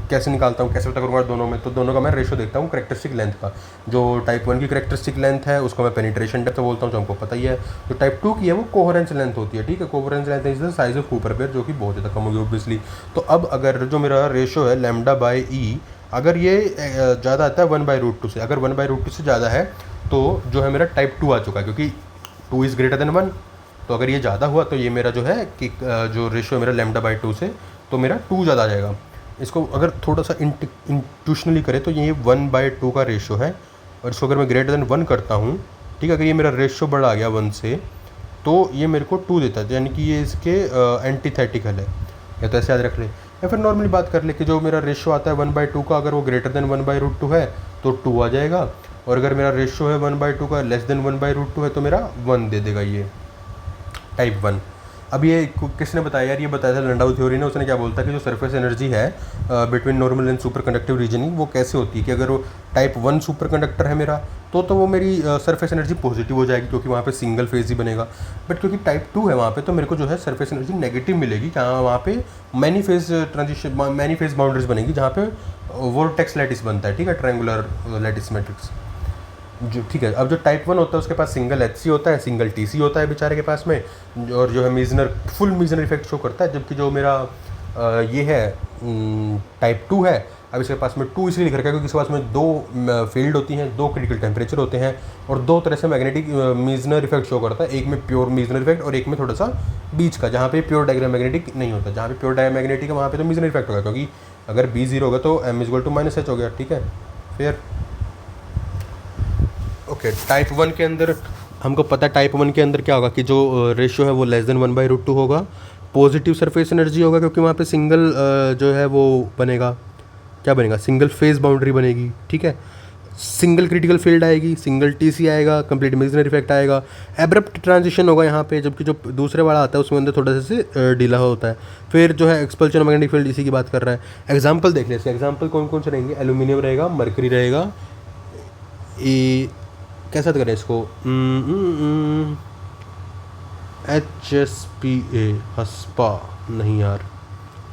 कैसे निकालता हूँ, कैसे पता करूँगा दोनों में? तो दोनों का मैं रेशो देखता हूँ करेक्टरिस्टिक लेंथ का। जो टाइप 1 की करेक्टरिस्टिक लेंथ है उसको मैं पेनिट्रेशन डेप्थ बोलता हूँ, जो हमको पता ही है। जो टाइप 2 की है वो कोहेरेंस लेंथ होती है, ठीक है, coherence length is the size of Cooper pair, जो कि बहुत ज़्यादा कम होगी ऑब्वियसली। तो अब अगर जो मेरा रेशो है λ/e, अगर ये ज़्यादा आता है 1/√2 से, अगर 1/√2 से ज़्यादा है तो जो है मेरा टाइप 2 आ चुका है, क्योंकि 2 इज़ ग्रेटर देन 1। तो अगर ये ज़्यादा हुआ तो ये मेरा जो है कि जो रेशो है मेरा λ/2 से, तो मेरा 2 ज़्यादा आ जाएगा। इसको अगर थोड़ा सा इंट्यूशनली करें तो ये 1/2 का रेशो है, और इसको अगर मैं ग्रेटर देन 1 करता हूँ, ठीक है, अगर ये मेरा रेशो बढ़ा गया 1 से, तो ये मेरे को 2 देता है, यानी कि ये इसके एंटीथेटिकल है। या तो ऐसे याद रख ले, या फिर नॉर्मली बात कर ले कि जो मेरा रेशो आता है 1/2 का, अगर वो ग्रेटर देन 1/√2 है तो 2 आ जाएगा, और अगर मेरा रेशो है 1/2 का लेस देन 1/√2 है तो मेरा 1 दे देगा ये टाइप 1। अब ये किसने बताया यार? ये बताया था लैंडाउ थ्योरी ने। उसने क्या बोलता है कि जो सरफेस एनर्जी है between normal and super conductive reasoning, वो कैसे होती है कि अगर वो टाइप 1 सुपर कंडक्टर है मेरा, तो वो मेरी सरफेस एनर्जी पॉजिटिव हो जाएगी, क्योंकि वहाँ पे सिंगल फेज ही बनेगा। बट क्योंकि टाइप 2 है वहाँ पे, तो मेरे को जो है सरफेस एनर्जी नेगेटिव मिलेगी, जहाँ वहाँ पे मैनी फेज बाउंड्रीज बनेगी, जहाँ पे वोर्टेक्स लैटिस बनता है, ठीक है, ट्रायंगुलर लैटिस मैट्रिक्स जो, ठीक है। अब जो टाइप 1 होता है उसके पास सिंगल HC होता है, सिंगल TC होता है बेचारे के पास में, और जो है Meissner full Meissner effect show करता है। जबकि जो मेरा ये है टाइप 2 है, अब इसके पास में 2 इसलिए लिख रखा है क्योंकि इसके पास में दो फील्ड होती हैं, दो क्रिटिकल टेम्परेचर होते हैं, और दो तरह से मैग्नेटिक मीजनर इफेक्ट शो करता है। एक में प्योर मीजनर इफेक्ट और एक में थोड़ा सा बीच का, जहाँ पे प्योर डायग्रामैग्नेटिक नहीं होता। जहाँ पे प्योर डायग्रामैग्नेटिक है वहाँ पे तो मीजनर इफेक्ट होगा, क्योंकि अगर B 0 होगा तो M = -H हो गया, ठीक है। फिर ओके, टाइप 1 के अंदर हमको पता है टाइप 1 के अंदर क्या होगा कि जो रेशियो है वो लेस देन 1/√2 होगा, पॉजिटिव सरफेस एनर्जी होगा, क्योंकि वहाँ पे सिंगल जो है वो बनेगा, क्या बनेगा, सिंगल फेज बाउंड्री बनेगी, ठीक है, सिंगल क्रिटिकल फील्ड आएगी, सिंगल TC आएगा, कंप्लीट मेजनर इफेक्ट आएगा, एब्रप्ट ट्रांजिशन होगा यहाँ पे, जबकि जो दूसरे वाला आता है उसमें अंदर थोड़ा सा ढीला होता है। फिर जो है एक्सपल्शन मैग्नेटिक फील्ड, इसी की बात कर रहा है। एग्जाम्पल देख लेते हैं, एग्जाम्पल कौन कौन से रहेंगे? एल्यूमिनियम रहेगा, मरकरी रहेगा, कैसा करें इसको, HSPA हस्पा नहीं यार,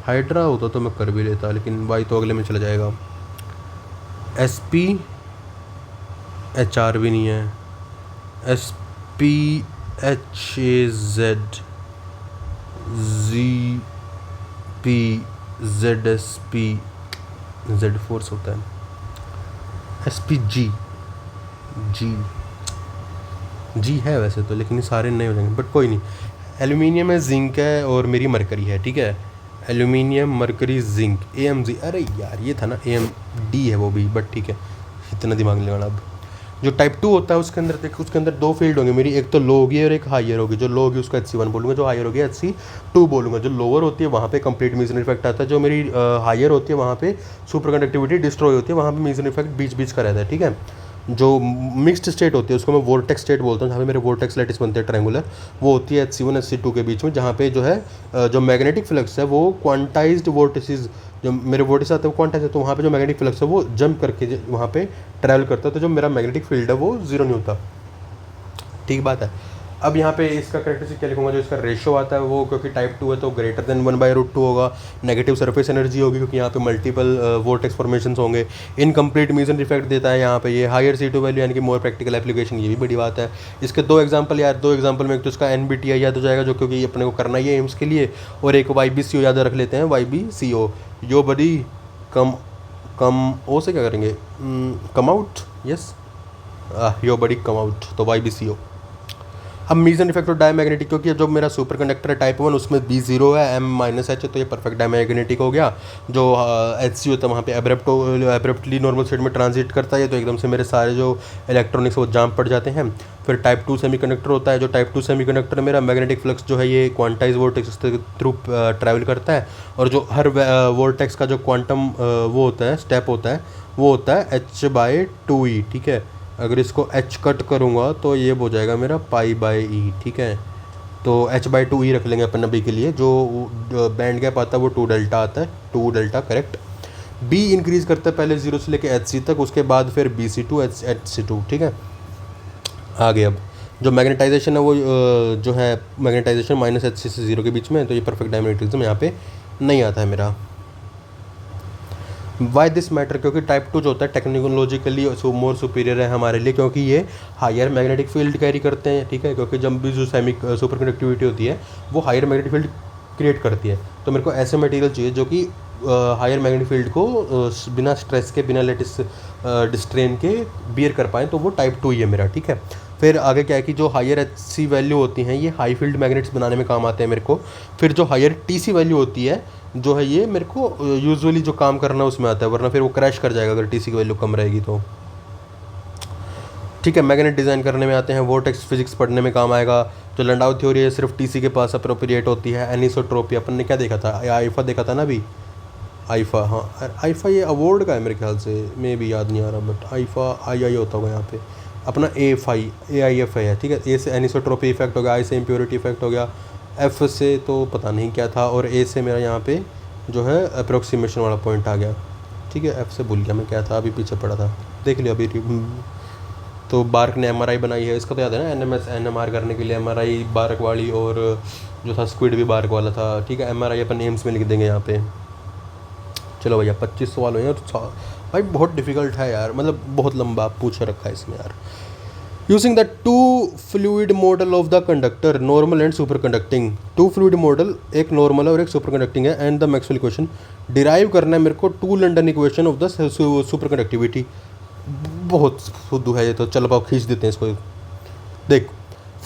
हाइड्रा होता तो मैं कर भी लेता, लेकिन वाई तो अगले में चला जाएगा। SPHR भी नहीं है, SPHAZ, ZP, Z फोर्स होता है, SPG जी है वैसे तो, लेकिन ये सारे नहीं हो जाएंगे, बट कोई नहीं। एल्यूमिनियम है, जिंक है, और मेरी मरकरी है, ठीक है, एल्यूमिनियम मरकरी जिंक AMG, अरे यार ये था ना AMD है वो भी, बट ठीक है, इतना दिमाग लगाना। अब जो टाइप 2 होता है उसके अंदर देख, उसके अंदर दो फील्ड होंगे मेरी, एक तो लो होगी और एक हायर होगी। जो लो होगी उसका HC1 बोलूँगा, जो हायर होगी HC2 बोलूँगा। जो लोअर होती है वहाँ पे कंप्लीट मीजन इफेक्ट आता है, जो मेरी हायर होती है वहाँ पे सुपर कंडक्टिविटी डिस्ट्रॉय होती है, वहाँ पे मीजन इफेक्ट बीच बीच का रहता है, ठीक है। जो मिक्स्ड स्टेट होती है उसको मैं वोर्टेक्स स्टेट बोलता हूँ, जहाँ पे मेरे वोर्टेक्स लैटिस बनते हैं ट्रायंगुलर, वो होती है HC1 HC2 के बीच में, जहाँ पे जो है जो मैग्नेटिक फ्लक्स है वो क्वांटाइज्ड वोर्टिसेस, जो मेरे वोर्टिस आते हैं वो क्वांटाइज है, तो वहाँ पे जो मैग्नेटिक फ्लक्स है वो जंप करके वहाँ पे ट्रैवल करता है, तो जो मेरा मैग्नेटिक फील्ड है वो 0 नहीं होता, ठीक बात है। अब यहाँ पे इसका करेक्टरिस्टिक क्या लिखूंगा, जो इसका रेशियो आता है वो, क्योंकि टाइप 2 है तो ग्रेटर देन 1/√2 होगा। नेगेटिव सरफेस एनर्जी होगी क्योंकि यहाँ पे मल्टीपल वोर्टेक्स फॉर्मेशंस होंगे। इनकम्प्लीट मीजन इफेक्ट देता है यहाँ पे ये। हायर C2 वैल्यू यानी कि मोर प्रैक्टिकल एप्लीकेशन, ये भी बड़ी बात है। इसके दो एग्जांपल यार, दो एग्जांपल में एक तो इसका NBTI याद हो जाएगा जो क्योंकि अपने को करना ही है एम्स के लिए, और एक YBCO याद रख लेते हैं, YBCO यो बड़ी कम कम ओ से क्या करेंगे, कम आउट, यस यो बड़ी कम आउट, तो YBCO। अब मीजन इफेक्ट ऑफ डायमैग्नेटिक, क्योंकि जो मेरा सुपर कंडक्टर है टाइप 1 उसमें B0 है, M-H है, तो ये परफेक्ट डायमैग्नेटिक हो गया। जो HC होता है वहाँ पे एब्रप्टली नॉर्मल स्टेट में ट्रांजिट करता है, तो एकदम से मेरे सारे जो इलेक्ट्रॉनिक्स वो जाम पड़ जाते हैं। फिर टाइप 2 सेमीकंडक्टर होता है, जो टाइप 2 सेमीकंडक्टर मेरा मैग्नेटिक फ्लक्स जो है ये क्वांटाइज वोर्टेक्स के थ्रू ट्रैवल करता है, और जो हर वोर्टेक्स का जो क्वांटम वो होता है, स्टेप होता है, वो होता है h/2e, ठीक है। अगर इसको h कट करूँगा तो ये हो जाएगा मेरा π/e, ठीक है। तो h/2e रख लेंगे अपन अभी के लिए। जो बैंड गैप आता है वो 2 डेल्टा आता है, 2 डेल्टा करेक्ट। b इंक्रीज़ करता है पहले 0 से लेके hc तक, उसके बाद फिर bc2 hc2, ठीक है। आगे अब जो मैग्नेटाइजेशन है वो जो है मैग्नेटाइजेशन -hc से 0 के बीच में, तो ये परफेक्ट डायमैग्नेटिज्म यहाँ पे नहीं आता है मेरा। वाई दिस मैटर, क्योंकि टाइप 2 जो होता है टेक्नोलॉजिकली मोर सुपीरियर है हमारे लिए, क्योंकि ये हायर मैग्नेटिक फील्ड कैरी करते हैं, ठीक है। क्योंकि जब भी जो सुपर कंडक्टिविटी होती है वो हायर मैग्नेटिक फील्ड क्रिएट करती है, तो मेरे को ऐसे मटेरियल चाहिए जो कि हायर मैग्नेटिक फील्ड को बिना स्ट्रेस के, बिना लेटिस डिस्ट्रेन के बियर कर पाएँ, तो वो टाइप 2 ही है मेरा, ठीक है। फिर आगे क्या है कि जो हायर HC वैल्यू होती हैं ये हाई फील्ड मैग्नेट्स बनाने में काम आते हैं मेरे को। फिर जो हायर TC वैल्यू होती है जो है ये मेरे को यूजुअली जो काम करना है उसमें आता है, वरना फिर वो क्रैश कर जाएगा अगर TC की वैल्यू कम रहेगी तो, ठीक है। मैग्नेट डिज़ाइन करने में आते हैं, वोर्टेक्स फिजिक्स पढ़ने में काम आएगा। जो लंडाउ थ्योरी है सिर्फ TC के पास अप्रोप्रिएट होती है। एनिसोट्रोपी अपन ने क्या देखा था, आइफा देखा था ना अभी, आइफा, हाँ आइफा ये अवार्ड का है मेरे ख्याल से, मे भी याद नहीं आ रहा, बट आइफा आई होता होगा यहाँ पे। अपना AIF है, ठीक है। A से एनिसोट्रोपी इफेक्ट हो गया, I से इम्प्योरिटी इफेक्ट हो गया, F से तो पता नहीं क्या था, और A से मेरा यहाँ पे जो है अप्रोक्सीमेशन वाला पॉइंट आ गया, ठीक है। F से भूल गया मैं क्या था, अभी पीछे पड़ा था, देख लिया अभी। तो बार्क ने MRI बनाई है, इसका तो याद है ना, NMS NMR करने के लिए MRI बार्क वाली, और जो था स्क्विड भी बार्क वाला था, ठीक है। MRI अपन एम्स में लिख देंगे यहाँ पे। चलो भैया 25 सवाल हुए हैं, तो भाई बहुत डिफिकल्ट है यार, मतलब बहुत लंबा पूछ रखा है इसमें यार। Using the two fluid model of the conductor, normal and super conducting. Two fluid model, एक नॉर्मल है और एक सुपर कंडक्टिंग है, and the Maxwell equation derive करना है मेरे को two London equation of the super conductivity. बहुत फुद्दू है ये तो, चलो अब खींच देते हैं इसको। देख,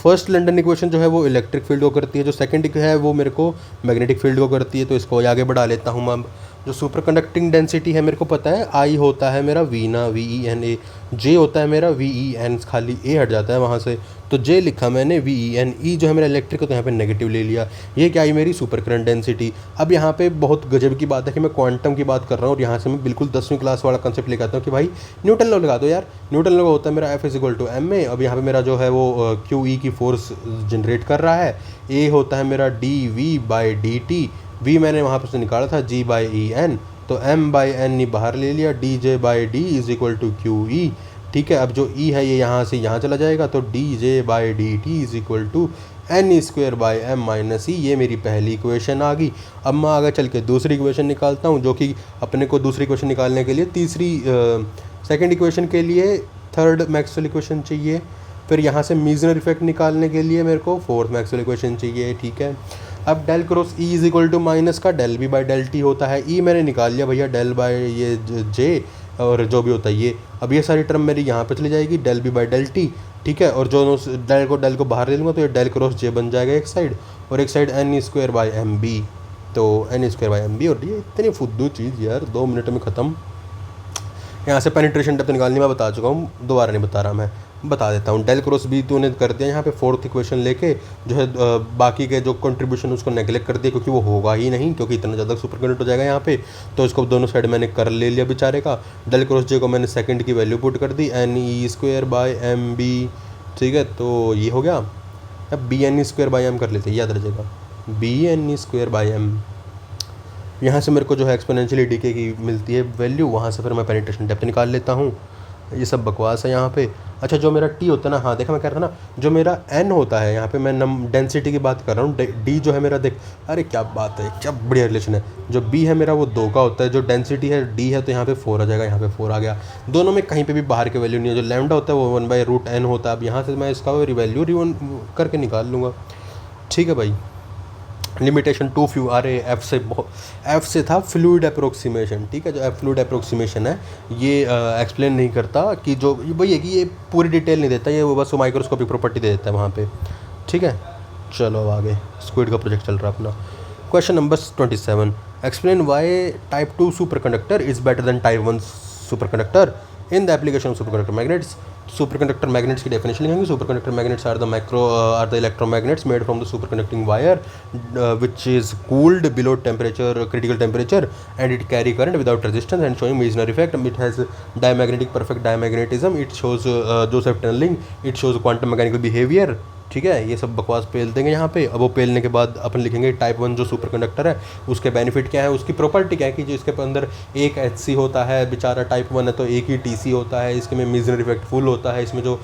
फर्स्ट लंडन इक्वेशन जो है वो इलेक्ट्रिक फील्ड को करती है, जो सेकंड है वो मेरे को मैग्नेटिक फील्ड को करती है, तो इसको आगे बढ़ा लेता हूँ मैं। जो सुपर कंडक्टिंग डेंसिटी है मेरे को पता है, I होता है मेरा V ना, VENA, J होता है मेरा VEN, खाली A हट जाता है वहाँ से, तो J लिखा मैंने, VEN, E जो है मेरा इलेक्ट्रिक तो यहाँ पे नेगेटिव ले लिया। ये क्या आई मेरी सुपर करंट डेंसिटी। अब यहाँ पे बहुत गजब की बात है कि मैं क्वांटम की बात कर रहा हूँ, और यहाँ से मैं बिल्कुल 10वीं क्लास वाला कंसेप्ट लेकर आता हूँ कि भाई न्यूटन लॉ लगा दो यार। न्यूटन लॉ होता है मेरा F = ma। अब यहाँ पे मेरा जो है वो QE की फोर्स जनरेट कर रहा है। A होता है मेरा dV/dt, V मैंने वहाँ पर से निकाला था G/En, तो M/n बाहर ले लिया, dJ/d = QE, ठीक है। अब जो E है ये यहाँ से यहाँ चला जाएगा, तो dJ/dt = n² m-e, ये मेरी पहली इक्वेशन आ गई। अब मैं आगे चल के दूसरी इक्वेशन निकालता हूँ, जो कि अपने को दूसरी इक्वेशन निकालने के लिए सेकंड इक्वेशन के लिए थर्ड मैक्सवेल इक्वेशन चाहिए। फिर यहाँ से मीजनर इफेक्ट निकालने के लिए मेरे को फोर्थ मैक्सवेल इक्वेशन चाहिए, ठीक है। अब डेल क्रॉस E = माइनस का डेल V/del T होता है। E मैंने निकाल लिया भैया, डेल बाय ये J और जो भी होता है ये। अब ये सारी टर्म मेरी यहाँ पे चली जाएगी, डेल V/del T, ठीक है। और जो डेल को बाहर ले लूँगा तो ये डेल क्रॉस J बन जाएगा एक साइड, और एक साइड n²/mb, तो n²/mb। और ये इतनी फुद्दू चीज़ यार, 2 मिनट में ख़त्म। यहाँ से पेनिट्रेशन डेप्थ निकालनी मैं बता चुका हूँ, दोबारा नहीं बता रहा, मैं बता देता हूँ। डेल क्रॉस B तूने कर दिया यहाँ पे फोर्थ इक्वेशन लेके, जो है बाकी के जो कंट्रीब्यूशन उसको नेगलेक्ट कर दिया, क्योंकि वो होगा ही नहीं, क्योंकि इतना ज़्यादा सुपर कंडक्ट हो जाएगा यहाँ पे। तो इसको दोनों साइड मैंने कर ले लिया बेचारे का। डेल क्रॉस J को मैंने सेकंड की वैल्यू पुट कर दी, ne²/mb, ठीक है। तो ये हो गया। अब bne²/m कर लेते हैं, याद रखेगा, bne²/m। यहाँ से मेरे को जो है एक्सपोनेंशियली डीके की मिलती है वैल्यू, वहाँ से फिर मैं पेनिट्रेशन डेप्थ निकाल लेता हूँ। ये सब बकवास है यहाँ पे। अच्छा जो मेरा टी होता है ना, हाँ देखा मैं कह रहा था ना, जो मेरा एन होता है यहाँ पे, मैं डेंसिटी की बात कर रहा हूँ। डी जो है मेरा, देख अरे क्या बात है, क्या बढ़िया रिलेशन है। जो बी है मेरा वो 2 का होता है, जो डेंसिटी है डी है, तो यहाँ पे 4 आ जाएगा, यहाँ पे 4 आ गया। दोनों में कहीं पे भी बाहर की वैल्यू नहीं है। जो लैम्डा होता है वो 1/√n होता है। अब यहाँ से मैं इसका वैल्यू रिवन करके निकाल लूँगा। ठीक है भाई। लिमिटेशन टू फ्लू, अरे एफ से था फ्लूइड अप्रोक्सीमेशन। ठीक है, जो फ्लूइड अप्रोक्सीमेशन है ये एक्सप्लेन नहीं करता कि जो वही है कि ये पूरी डिटेल नहीं देता, ये वो बस माइक्रोस्कोपिक प्रॉपर्टी दे देता है वहाँ पे। ठीक है, चलो अब आगे स्क्विड का प्रोजेक्ट चल रहा है अपना। Question number 27, explain why type 2 superconductor is better than type 1 superconductor in the application of superconductor magnets. Superconductor magnets की डेफिनेशन लिखेंगे। Superconductor magnets are the electromagnets made from the superconducting wire which is cooled below critical temperature, and it carry current without resistance and showing Meissner effect. It has diamagnetic perfect diamagnetism. It shows Joseph tunneling. It shows quantum mechanical behavior. ठीक है, ये सब बकवास पेल देंगे यहाँ पे। अब वो पेलने के बाद अपन लिखेंगे टाइप 1 जो सुपर कंडक्टर है उसके बेनिफिट क्या है, उसकी प्रॉपर्टी क्या है कि जो इसके अंदर एक HC होता है, बेचारा टाइप 1 है तो एक ही TC होता है, इसके में मीजनर इफेक्ट फुल होता है, इसमें जो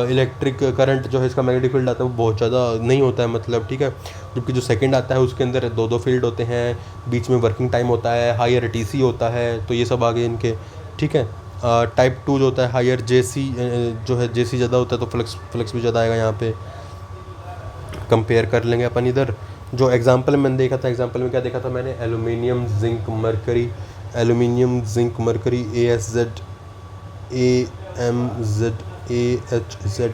इलेक्ट्रिक करंट जो है इसका मैग्नेटिक फील्ड आता है वो बहुत ज़्यादा नहीं होता है, मतलब। ठीक है, जबकि जो सेकंड आता है उसके अंदर 2 फील्ड होते हैं, बीच में वर्किंग टाइम होता है, हायर TC होता है, तो ये सब आगे इनके। ठीक है, टाइप 2 जो होता है हायर JC जो है, JC ज़्यादा होता है तो फ्लक्स भी ज़्यादा आएगा। यहाँ पे कंपेयर कर लेंगे अपन इधर। जो एग्जांपल मैंने देखा था, एग्जांपल में क्या देखा था मैंने, aluminium zinc mercury, aluminium zinc mercury ASZ AMZ AHZ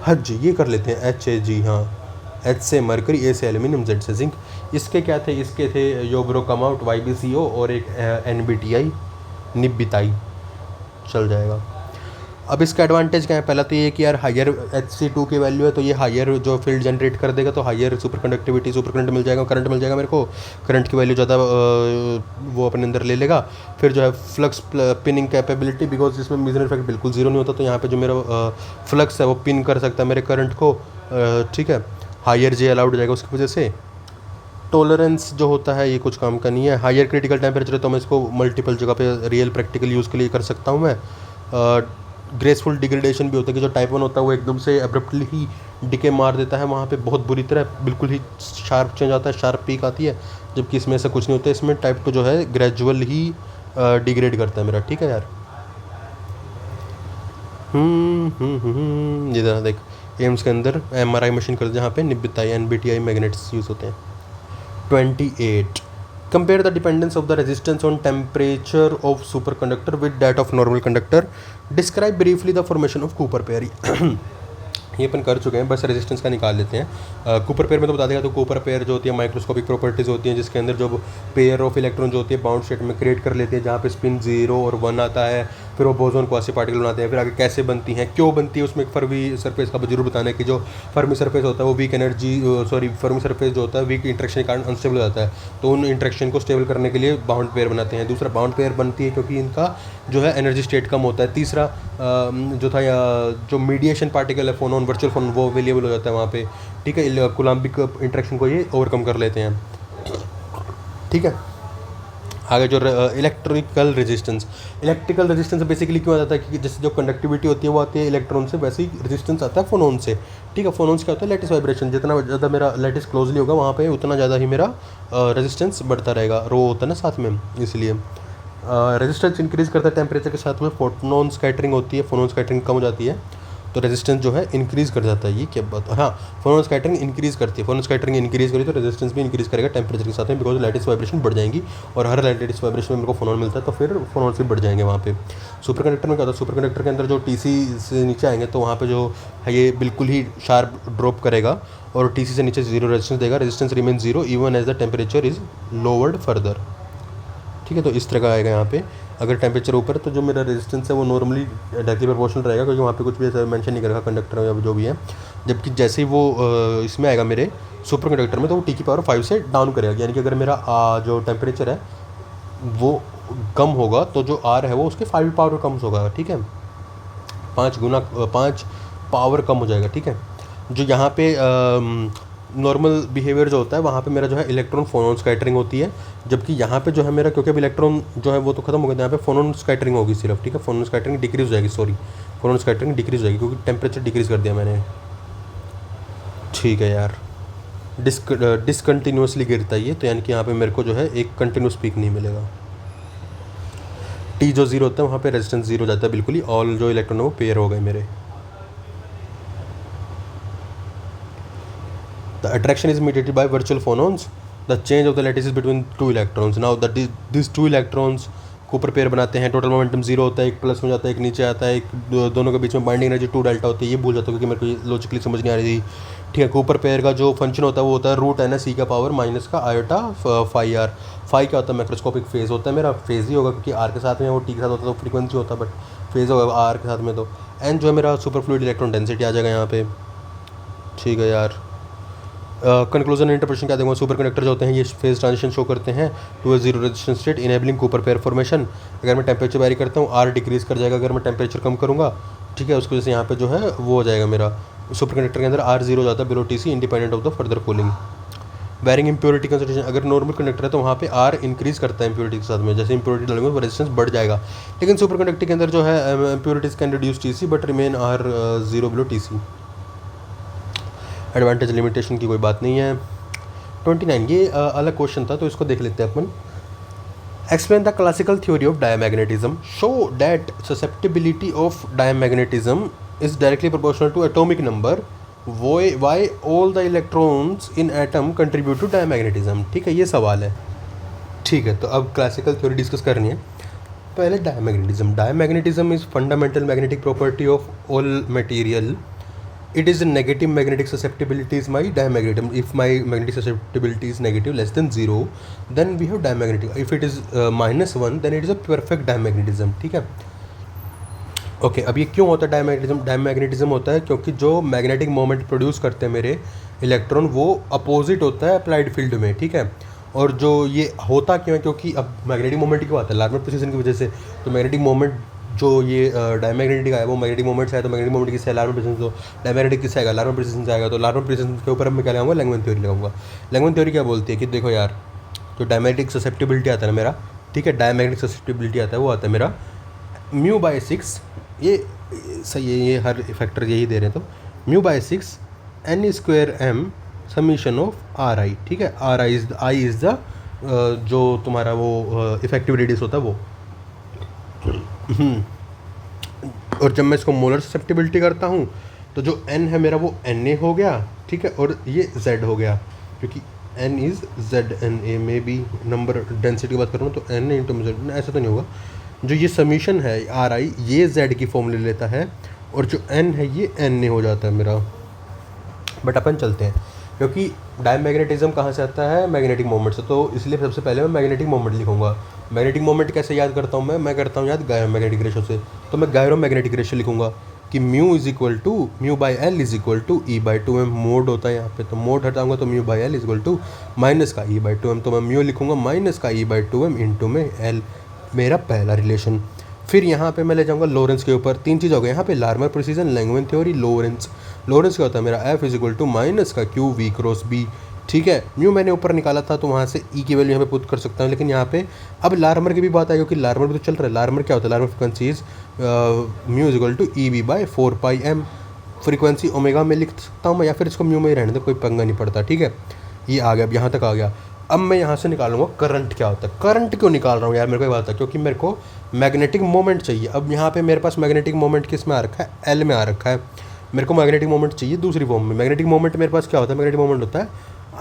हज, ये कर लेते हैं HAG। हाँ, H से मरकरी, A से एल्यूमिनियम, Z से जिंक। इसके क्या थे, इसके थे योब्रो कम आउट YBCO और एक NBTI निब्बिताई, चल जाएगा। अब इसका एडवांटेज क्या है, पहला तो ये कि यार हायर HC2 की वैल्यू है तो ये हायर जो फील्ड जनरेट कर देगा, तो higher superconductivity, supercurrent मिल जाएगा, करंट मिल जाएगा मेरे को, करंट की वैल्यू ज़्यादा वो अपने अंदर ले लेगा। फिर जो है फ्लक्स पिनिंग कैपेबिलिटी, बिकॉज इसमें मीजर इफेक्ट बिल्कुल ज़ीरो नहीं होता, तो यहाँ पे जो मेरा फ्लक्स है वो पिन कर सकता है मेरे करंट को। ठीक है, हायर J अलाउड हो जाएगा उसकी वजह से। टॉलरेंस जो होता है ये कुछ काम का नहीं है। हायर क्रिटिकल टेम्परेचर है तो मैं इसको मल्टीपल जगह पे रियल प्रैक्टिकल यूज़ के लिए कर सकता हूँ मैं। ग्रेसफुल डिग्रेडेशन भी होता है कि जो टाइप 1 होता है वो एकदम से अब्रप्टली ही डिके मार देता है वहाँ पे बहुत बुरी तरह, बिल्कुल ही शार्प चेंज आता है, शार्प पीक आती है, जबकि इसमें ऐसा कुछ नहीं होता है। इसमें टाइप 2 जो है ग्रेजुअल ही डिग्रेड करता है मेरा। ठीक है यार। ये जरा देख, एम्स के अंदर MRI मशीन कर दे जहाँ पे निब्बिताई NBTI मैग्नेट्स यूज़ होते हैं। 28, compare the dependence of the resistance on temperature of superconductor with that of normal conductor. Describe briefly the formation of Cooper pair. ये अपन कर चुके हैं, बस रेजिस्टेंस का निकाल लेते हैं। कूपर पेयर में तो बता देगा। तो कूपर पेयर जो होती है माइक्रोस्कोपिक प्रॉपर्टीज़ होती हैं, जिसके अंदर जो पेयर ऑफ इलेक्ट्रॉन जो होती है बाउंड स्टेट में क्रिएट कर लेती है, जहाँ पे स्पिन 0 और 1 आता है। फिर वो बोसोन क्वासी पार्टिकल बनाते हैं। फिर आगे कैसे बनती हैं, क्यों बनती है, उसमें एक फर्मी सरफेस का जरूर बताना है कि जो फर्मी सरफेस होता है वो वीक एनर्जी फर्मी सरफेस जो होता है वीक इंट्रैक्शन के कारण अनस्टेबल हो जाता है, तो उन इंट्रैक्शन को स्टेबल करने के लिए बाउंड पेयर बनाते हैं। दूसरा, बाउंड पेयर बनती है क्योंकि इनका जो है एनर्जी स्टेट कम होता है। तीसरा जो था जो मीडिएशन पार्टिकल है फोनोन, वर्चुअल फोन, वो अवेलेबल हो जाता है वहाँ पे। ठीक है, कोलम्बिक इंट्रैक्शन को ये ओवरकम कर लेते हैं। ठीक है, आगे जो इलेक्ट्रिकल रेजिस्टेंस बेसिकली क्यों आ जाता है कि जैसे जो कंडक्टिविटी होती है वो आती है इलेक्ट्रॉन से, वैसे ही रेजिस्टेंस आता है फोनोन से। ठीक है, फोनोन से क्या होता है, लैटिस वाइब्रेशन, जितना ज़्यादा मेरा लैटिस क्लोजली होगा वहाँ पे उतना ज़्यादा ही मेरा रेजिस्टेंस बढ़ता रहेगा। रो होता है ना साथ में, इसलिए रेजिस्टेंस इंक्रीज़ करता है टेम्परेचर के साथ में। फोटोन स्कैटरिंग होती है, फोनोन स्कैटरिंग कम हो जाती है तो रेजिस्टेंस जो है इंक्रीज़ कर जाता है। ये क्या बात, हाँ, फोनोन स्कैटरिंग इंक्रीज़ करती है, फोनोन स्कैटरिंग इंक्रीज़ करी तो रेजिस्टेंस भी इंक्रीज़ करेगा टेम्परेचर के साथ में, बिकॉज लैटिस वाइब्रेशन बढ़ जाएंगी और हर लैटिस वाइब्रेशन में मेरे को फोनोन मिलता है तो फिर फोनोन भी बढ़ जाएंगे वहाँ पे। सुपर कंडक्टर में क्या होता है, सुपर कंडक्टर के अंदर जो TC से नीचे आएंगे तो वहाँ पर जो है ये बिल्कुल ही शार्प ड्रॉप करेगा और TC से नीचे 0 रेजिस्टेंस देगा। Resistance remain 0 even as the temperature is lowered further. ठीक है, तो इस तरह का आएगा यहाँ पे। अगर टेम्परेचर ऊपर है तो जो मेरा रेजिस्टेंस है वो नॉर्मली डायरेक्टली प्रोपोर्शनल रहेगा, क्योंकि वहाँ पे कुछ भी ऐसा मेंशन नहीं करेगा कंडक्टर या जो भी है। जबकि जैसे ही वो इसमें आएगा मेरे सुपर कंडक्टर में तो वो T⁵ से डाउन करेगा, यानी कि अगर मेरा जो टेम्परेचर है वो कम होगा तो जो R है वो उसके 5 पावर कम होगा। ठीक है, 5 पावर कम हो जाएगा। ठीक है, जो यहाँ पे नॉर्मल बिहेवियर जो होता है वहाँ पे मेरा जो है इलेक्ट्रॉन फोनोन स्कैटरिंग होती है, जबकि यहाँ पे जो है मेरा, क्योंकि अब इलेक्ट्रॉन जो है वो तो खत्म हो गया, यहाँ पे फोनोन स्कैटरिंग होगी सिर्फ, ठीक है। फोनोन स्कैटरिंग डिक्रीज हो जाएगी, सॉरी, फोनोन स्कैटरिंग डिक्रीज हो जाएगी क्योंकि टेम्परेचर डिक्रीज कर दिया मैंने, ठीक है यार। डिसकंटिन्यूसली गिरता है ये, तो यानी कि यहाँ पे मेरे को जो है एक कंटिन्यूस पीक नहीं मिलेगा। टी जो जीरो होता है वहाँ पे रेजिस्टेंस जीरो जाता है बिल्कुल ही, ऑल जो इलेक्ट्रॉन है वो पेयर हो गए मेरे। The attraction is mediated by virtual phonons, the change of the lattice between two electrons. Now that this two electrons Cooper pair बनाते हैं, टोटल मोमेंटम जीरो होता है, एक प्लस में जाता है एक नीचे आता है, एक दोनों के बीच में बाइंडिंग एनर्जी 2 डेल्टा होती है। ये भूल जाता हूँ क्योंकि मेरे को ये लॉजिकली समझ नहीं आ रही थी, ठीक है। कूपर पेयर का जो फंक्शन होता है वो होता है रूट एन सी का पावर माइनस का आयोटा फाई आर। फाई क्या होता है, मैक्रोस्कोपिक फेज होता है, मेरा फेज ही होगा क्योंकि आर के साथ में वो टी के साथ होता है तो फ्रीक्वेंसी होता है, बट फेज होगा आर के साथ में। तो एन जो है मेरा सुपर फ्लूइड इलेक्ट्रॉन डेंसिटी आ जाएगा यहाँ पे, ठीक है यार। कंक्लूजन इंटरप्रेशन क्या देंगे, सुपर कंडक्टर जो होते हैं ये फेज ट्रांजिशन शो करते हैं to a zero resistance state enabling Cooper pair formation. अगर मैं टेम्परेचर वेरी करता हूँ आर डिक्रीज कर जाएगा, अगर मैं टेम्परेचर कम करूँगा, ठीक है, उसकी वजह से यहाँ पे जो है वो हो जाएगा मेरा सुपर कंडक्टर के अंदर आर जीरो हो जाता है below T C independent of the further cooling. Varying impurity concentration, अगर नॉर्मल कंडक्टर है तो वहाँ पे आर इंक्रीज करता है इम्प्योरिटी के साथ में, जैसे इम्प्योरिटी डालेंगे वो रेजिस्टेंस बढ़ जाएगा। लेकिन सुपर कंडक्टर के अंदर जो है impurities can reduce T C but remain R zero below T C. Advantage limitation की कोई बात नहीं है। 29 ये अलग क्वेश्चन था तो इसको देख लेते हैं अपन। Explain the classical theory of diamagnetism, show that susceptibility of diamagnetism is directly proportional to atomic number, why all the electrons in atom contribute to diamagnetism, ठीक है, ये सवाल है, ठीक है। तो अब क्लासिकल थ्योरी डिस्कस करनी है। पहले diamagnetism is fundamental magnetic property of all material. It is a negative magnetic susceptibility is my diamagnetism. If my magnetic susceptibility is negative less than 0, then we have diamagnetic. If it is -1, then it is a perfect diamagnetism, ठीक है। Okay, अब ये क्यों होता है diamagnetism? Diamagnetism होता है क्योंकि जो मैग्नेटिक मोमेंट प्रोड्यूस करते हैं मेरे इलेक्ट्रॉन वो अपोजिट होता है अप्लाइड फील्ड में, ठीक है। और जो ये होता क्यों है, क्योंकि अब मैग्नेटिक मोमेंट की बात है लार्मर प्रेसिशन की वजह से, तो मैग्नेटिक मोमेंट जो ये डायमैग्नेटिक आया वो मैग्नेटिक मोमेंट से आया, तो मैग्नेटिक मोमेंट किससे है, लार्मर प्रेसिशन। तो डायमैग्नेटिक किससे आएगा, लार्मर प्रेसिशन से आएगा। तो लार्मर प्रेसिशन के ऊपर मैं क्या लगाऊंगा, लैंगमैन थ्योरी लगाऊंगा। लैंगमैन थ्योरी क्या बोलती है कि देखो यार, जो डायमैग्नेटिक ससेप्टिबिलिटी आता है ना मेरा, ठीक है, डायमैग्नेटिक ससेप्टिबिलिटी आता है वो आता है मेरा μ/6, ये सही है, ये हर फैक्टर यही दे रहे हैं, तो μ/6 n² m summation of are आई, ठीक है। आर आई इज़ द जो तुम्हारा वो इफेक्टिव रेडियस होता है वो। और जब मैं इसको मोलर ससेप्टिबिलिटी करता हूँ तो जो n है मेरा वो Na हो गया, ठीक है, और ये Z हो गया, क्योंकि n इज़ ZNA में भी नंबर डेंसिटी की बात करूँ तो Na इंटू Z, ऐसा तो नहीं होगा। जो ये समीशन है आर आई ये Z की फॉर्म ले लेता है और जो n है ये Na हो जाता है मेरा। बट अपन चलते हैं, क्योंकि डायमैग्नेटिज्म कहाँ से आता है, मैग्नेटिक मोमेंट से, तो इसलिए सबसे पहले मैं मैग्नेटिक मोमेंट लिखूंगा। मैग्नेटिक मोमेंट कैसे याद करता हूँ मैं करता हूँ याद गायरोमैग्नेटिक रेशो से। तो मैं गायरोमैग्नेटिक रेशो लिखूंगा कि μ/L is equal to E/2m। Mode होता है यहाँ पे, तो मोड हटाऊंगा तो μ/L is equal to minus का E/2m, तो मैं म्यू लिखूंगा माइनस का E/2m इंटू में L, मेरा पहला रिलेशन। फिर यहाँ पे मैं ले जाऊँगा लॉरेंस के ऊपर। तीन चीज़ हो गई यहाँ पे, Larmor precession, Langevin theory, Lorentz. Lorentz क्या होता है मेरा F is equal to minus का Q/V, ठीक है। म्यू मैंने ऊपर निकाला था तो वहाँ से E की वैल्यू यहाँ पे पुट कर सकता हूँ, लेकिन यहाँ पे अब लार्मर की भी बात आई, क्योंकि लार्मर भी तो चल रहा है। लार्मर क्या होता है, Larmor frequency is mu is equal to EB/4πm। Frequency omega में लिख सकता हूँ मैं, या फिर इसको म्यू में ही रहने दो, कोई पंगा नहीं पड़ता, ठीक है। ये आ गया, अब यहाँ तक आ गया। अब मैं यहाँ से निकालूंगा करंट क्या होता है। करंट क्यों निकाल रहा हूँ यार, मेरे को ये बात है, क्योंकि मेरे को मैग्नेटिक मोमेंट चाहिए। अब यहाँ पे मेरे पास मैग्नेटिक मोमेंट किस में आ रखा है, L में आ रखा है। मेरे को मैग्नेटिक मोमेंट चाहिए दूसरी फॉर्म में। मैग्नेटिक मोमेंट मेरे पास क्या होता है, मैग्नेटिक मोमेंट होता है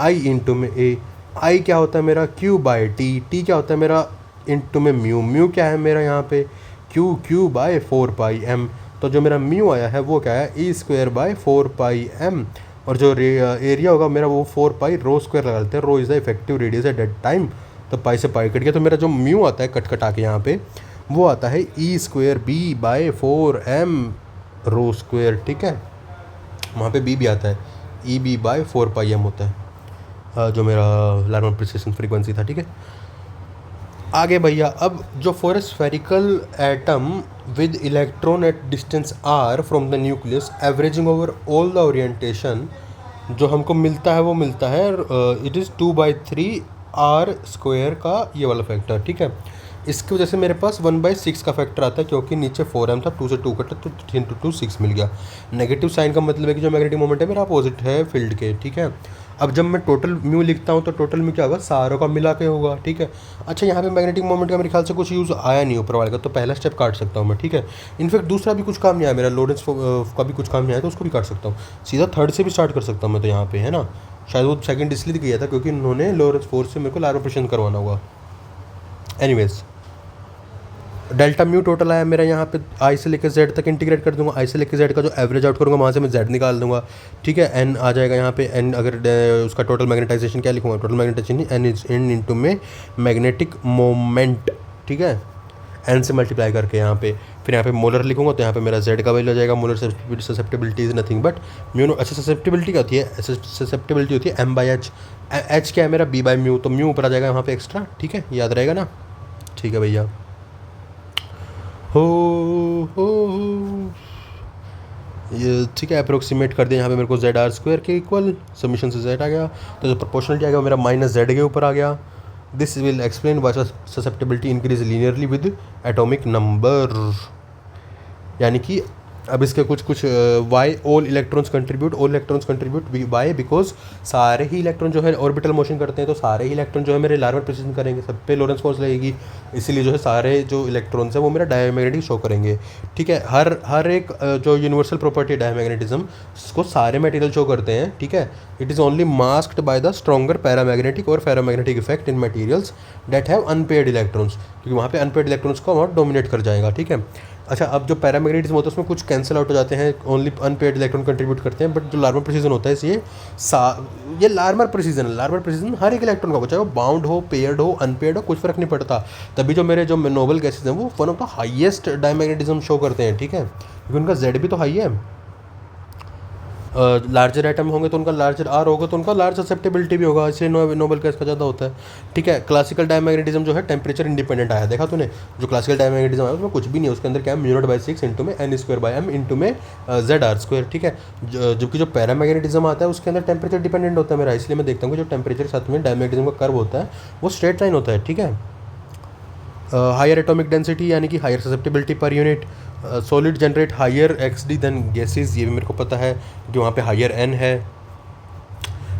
I इंटू में A। I क्या होता है मेरा Q/T। T क्या होता है मेरा इंटू में म्यू। म्यू क्या है मेरा यहाँ पे Q/4πm। तो जो मेरा म्यू आया है वो क्या है, E²/4πm। और जो एरिया होगा मेरा वो 4π रो स्क्वायर लगा लेते हैं। Rho is the effective radius at that time, तो पाई से पाई कट गया। तो मेरा जो म्यू आता है कट कटा के यहाँ पे वो आता है E²B/4m रो स्क्वायर, ठीक है। वहाँ पे B भी आता है, EB/4πm होता है, जो मेरा लार्मर प्रेसिशन फ्रीक्वेंसी था, ठीक है। आगे भैया, अब जो for spherical atom with electron at distance r from the nucleus averaging over all the orientation जो हमको मिलता है वो मिलता है इट इज़ 2/3 r² का ये वाला फैक्टर, ठीक है। इसकी वजह से मेरे पास 1/6 का फैक्टर आता है, क्योंकि नीचे 4m था, 2 से 2 कटा तो 3 × 2 6 मिल गया। नेगेटिव साइन का मतलब है कि जो मैग्नेटिक मोमेंट है मेरा अपोजिट है फील्ड के, ठीक है। अब जब मैं टोटल म्यू लिखता हूँ तो टोटल म्यू क्या होगा, सारों का मिला के होगा, ठीक है। अच्छा, यहाँ पे मैग्नेटिक मोमेंट का मेरे ख्याल से कुछ यूज़ आया नहीं ऊपर वाले का, तो पहला स्टेप काट सकता हूँ मैं, ठीक है। इनफैक्ट दूसरा भी कुछ काम नहीं आया मेरा, लोरेंस का भी कुछ काम नहीं आया, तो उसको भी काट सकता हूँ। सीधा थर्ड से भी स्टार्ट कर सकता हूँ मैं, तो यहाँ पे है ना, शायद वो सेकंड इसलिए किया था क्योंकि उन्होंने लोरेंस फोर्स से मेरे को लार्वा ऑपरेशन करवाना होगा। एनीवेज, डेल्टा म्यू टोटल आया मेरा यहाँ पे, आई से लेकर जेड तक इंटीग्रेट कर दूंगा। आई से लेकर जेड का जो एवरेज आउट करूँगा वहाँ से मैं जेड निकाल दूंगा, ठीक है। एन आ जाएगा यहाँ पे, एन अगर उसका टोटल मैग्नेटाइजेशन क्या लिखूँगा, total magnetization N is N into में मैग्नेटिक मोमेंट, ठीक है, एन से मल्टीप्लाई करके यहाँ पे। फिर यहाँ पे मोलर लिखूँगा तो यहाँ पे मेरा जेड का वैल्यू आ जाएगा। Molar susceptibility is nothing but mu. अच्छा, ससेप्टिबिलिटी क्या होती है, ससेप्टिबिलिटी होती है m/h। एच क्या है मेरा, b/म्यू, तो म्यू ऊपर आ जाएगा यहाँ पे एक्स्ट्रा, ठीक है, याद रहेगा ना, ठीक है भैया। हो ये ठीक है, अप्रोक्सीमेट कर दिया यहाँ पे मेरे को ZR² के इक्वल, सबमिशन से Z आ गया, तो जो प्रोपोर्शनलिटी आ गया मेरा -Z के ऊपर आ गया। This will explain why susceptibility increase linearly with atomic number. यानी कि अब इसके कुछ why all electrons contribute why, because सारे ही इलेक्ट्रॉन जो है ऑर्बिटल मोशन करते हैं, तो सारे ही इलेक्ट्रॉन जो है मेरे लार्वर प्रेसिजन करेंगे, सब पे लोरेंस फोर्स लगेगी, इसीलिए जो है सारे जो इलेक्ट्रॉन्स हैं वो मेरा डायमैग्नेटिक शो करेंगे, ठीक है। हर एक जो यूनिवर्सल प्रॉपर्टी डायमैग्नेटिज्म को सारे मटेरियल शो करते हैं, ठीक है। It is only masked by the stronger paramagnetic और ferromagnetic effect in materials that have unpaired electrons, क्योंकि वहाँ पे अनपेयर्ड इलेक्ट्रॉन्स को वहाँ डोमिनेट कर जाएगा, ठीक है। अच्छा, अब जो पैरामैग्नेटिज्म होता है उसमें कुछ कैंसिल आउट हो जाते हैं, ओनली अनपेयर्ड इलेक्ट्रॉन कंट्रीब्यूट करते हैं, बट जो लार्मर प्रेसिजन होता है ये लार्मर प्रेसिजन है। लार्मर प्रेसिजन हर एक इलेक्ट्रॉन का हो, चाहे वो बाउंड हो, पेयर्ड हो, अनपेयर्ड हो, कुछ फर्क नहीं पड़ता। तभी जो मेरे जो नोबल गैसेज हैं वो one of the highest diamagnetism show करते हैं, ठीक है, क्योंकि उनका जेड भी तो हाई है। लार्जर एटम होंगे तो उनका लार्जर आर होगा, तो उनका लार्ज ससेप्टेबिलिटी भी होगा, इसलिए नोबल गैस का ज़्यादा होता है, ठीक है। क्लासिकल डायमैग्नेटिज्म जो है टेम्परेचर इंडिपेंडेंट आया, देखा तूने, जो क्लासिकल डायमैग्नेटिज्म आया उसमें कुछ भी नहीं है, उसके अंदर क्या है, μ0/6 इंटू में n² इंटू में ZR², ठीक है। जबकि जो पैरामैग्नेटिज्म आता है उसके अंदर टेम्परेचर डिपेंडेंट होता है मेरा, इसलिए मैं देखता हूँ कि जो टेम्परेचर के साथ में डायमैग्नेटिज्म का कर्व होता है वो स्ट्रेट लाइन होता है, ठीक है। हायर एटॉमिक डेंसिटी यानी कि higher susceptibility per unit, solid generate higher XD than gases, ये भी मेरे को पता है कि वहाँ पे हायर N है।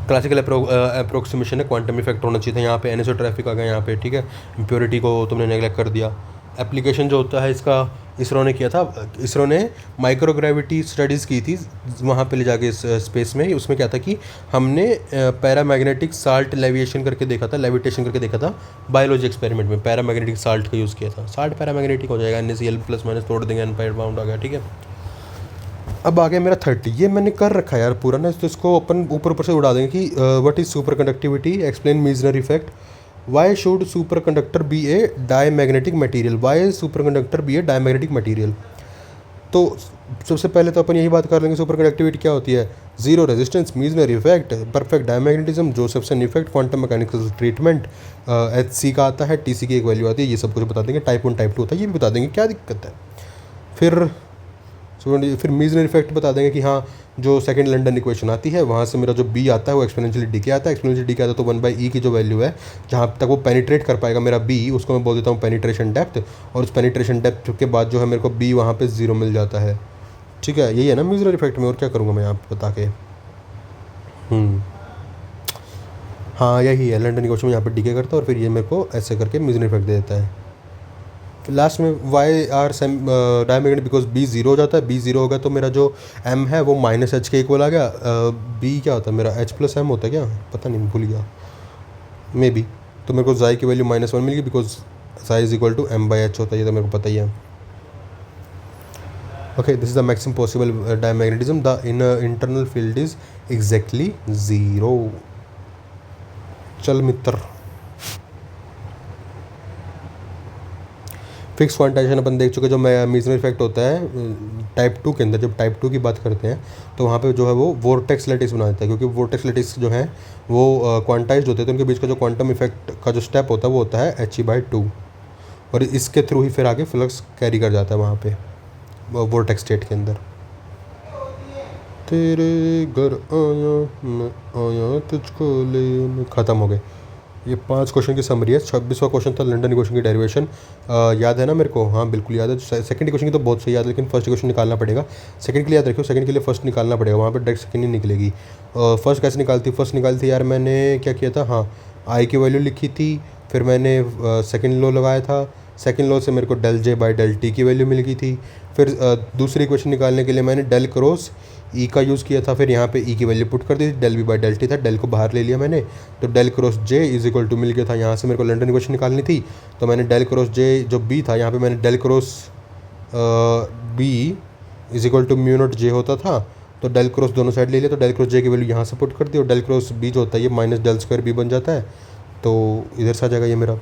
क्लासिकल अप्रोक्सीमेशन है, क्वांटम इफेक्ट होना चाहिए था, यहाँ पे एनिसोट्रैफिक आ गया यहाँ पे, ठीक है। इम्प्योरिटी को तुमने नेगलेक्ट कर दिया। एप्लीकेशन जो होता है इसका इसरो ने किया था, इसरो ने माइक्रोग्रेविटी स्टडीज़ की थी वहाँ पे ले जाके इस स्पेस में। उसमें क्या था कि हमने पैरामैग्नेटिक साल्ट लेविएशन करके देखा था, लेविटेशन करके देखा था बायोलॉजी एक्सपेरिमेंट में, पैरामैग्नेटिक साल्ट का यूज़ किया था। साल्ट पैरामैग्नेटिक हो जाएगा, NaCl+- तोड़ देंगे, अनपेयर्ड बाउंड आ गया, ठीक है। अब आ गया मेरा 30, ये मैंने कर रखा है यार पूरा ना, तो इसको अपन ऊपर से उड़ा देंगे कि what is superconductivity, explain Meissner effect, why should superconductor be a diamagnetic material, why superconductor be a diamagnetic material. तो सबसे पहले तो अपन यही बात कर लेंगे सुपर कंडक्टिविटी क्या होती है, zero resistance, Meissner effect, perfect diamagnetism, Josephson effect, quantum mechanical treatment, HC का आता है, TC की एक वैल्यू आती है, ये सब कुछ बता देंगे। टाइप 1 टाइप 2 होता है, ये भी बता देंगे, क्या दिक्कत है। फिर मीजनर इफेक्ट बता देंगे कि हाँ, जो सेकंड लंडन इक्वेशन आती है वहाँ से मेरा जो B आता है वो एक्सपोनेंशियली डीके आता है, एक्सपोनेंशियली डीके आता है तो 1/e की जो वैल्यू है जहाँ तक वो पेनिट्रेट कर पाएगा मेरा B, उसको मैं बोल देता हूँ पेनिट्रेशन डेप्थ, और उस पेनिट्रेशन डेप्थ के बाद जो है मेरे को B वहाँ पे 0 मिल जाता है, ठीक है। यही है ना मीजनर इफेक्ट में, और क्या करूँगा मैं यहाँ पे बता के। हाँ यही है, लंडन इक्वेशन में यहाँ पर डीके करता है और फिर ये मेरे को ऐसे करके मीजनर इफेक्ट दे देता है। लास्ट में why are diamagnetic because B 0 हो जाता है, B 0 होगा तो मेरा जो M है वो -H के इक्वल आ गया। B क्या होता है मेरा, H+M होता है क्या, पता नहीं, भूल गया मे बी। तो मेरे को ज़ाई की वैल्यू -1 मिल गई because xi is equal to M/H होता है, ये तो मेरे को पता ही है। Okay, this is the maximum possible diamagnetism, the internal field is exactly 0। चल मित्र, फिक्स क्वांटाइजेशन अपन देख चुके, जो मीजनर इफेक्ट होता है टाइप 2 के अंदर। जब टाइप 2 की बात करते हैं तो वहाँ पे जो है वो वोर्टेक्स लैटिस बना देता है, क्योंकि वोर्टेक्स लैटिस जो है वो क्वांटाइज्ड होते हैं, तो उनके बीच का जो क्वांटम इफेक्ट का जो स्टेप होता है वो होता है He/2, और इसके थ्रू ही फिर आगे फ्लक्स कैरी कर जाता है वहाँ पे वोर्टेक्स स्टेट के अंदर। तेरे घर आया मैं आया तुझको लेने। ख़त्म हो गए। ये 5 क्वेश्चन की समरी है। 26वां क्वेश्चन था लंडन इक्वेशन की डेरिवेशन। याद है ना मेरे को? हाँ बिल्कुल याद है। सेकंड क्वेश्चन की तो बहुत सही याद है, लेकिन फर्स्ट क्वेश्चन निकालना पड़ेगा। सेकंड के लिए याद रखियो, सेकंड के लिए फर्स्ट निकालना पड़ेगा, वहाँ पर डायरेक्ट सेकंड नहीं निकलेगी। फर्स्ट कैसे निकालती? फर्स्ट निकाली थी यार मैंने, क्या किया था, हाँ आई की वैल्यू लिखी थी, फिर मैंने सेकंड लॉ लगाया था। सेकंड लॉ से मेरे को del J by del T की वैल्यू मिल गई थी। फिर दूसरी इक्वेशन निकालने के लिए मैंने डेल क्रॉस ई का यूज़ किया था, फिर यहाँ पे ई की वैल्यू पुट कर दी थी, del B by del T था, डेल को बाहर ले लिया मैंने, तो del cross J is equal to मिल गया था। यहाँ से मेरे को लंडन इक्वेशन निकालनी थी, तो मैंने डेल क्रॉस जे जो बी था, यहाँ पे मैंने del cross B is equal to mu not J होता था, तो डेल क्रॉस दोनों साइड ले लिया, तो डेल क्रॉस जे की वैल्यू यहाँ से पुट कर दी, और डेल क्रॉस बी जो होता है ये माइनस डेल स्क्वायर बी बन जाता है, तो इधर से आ जाएगा ये मेरा।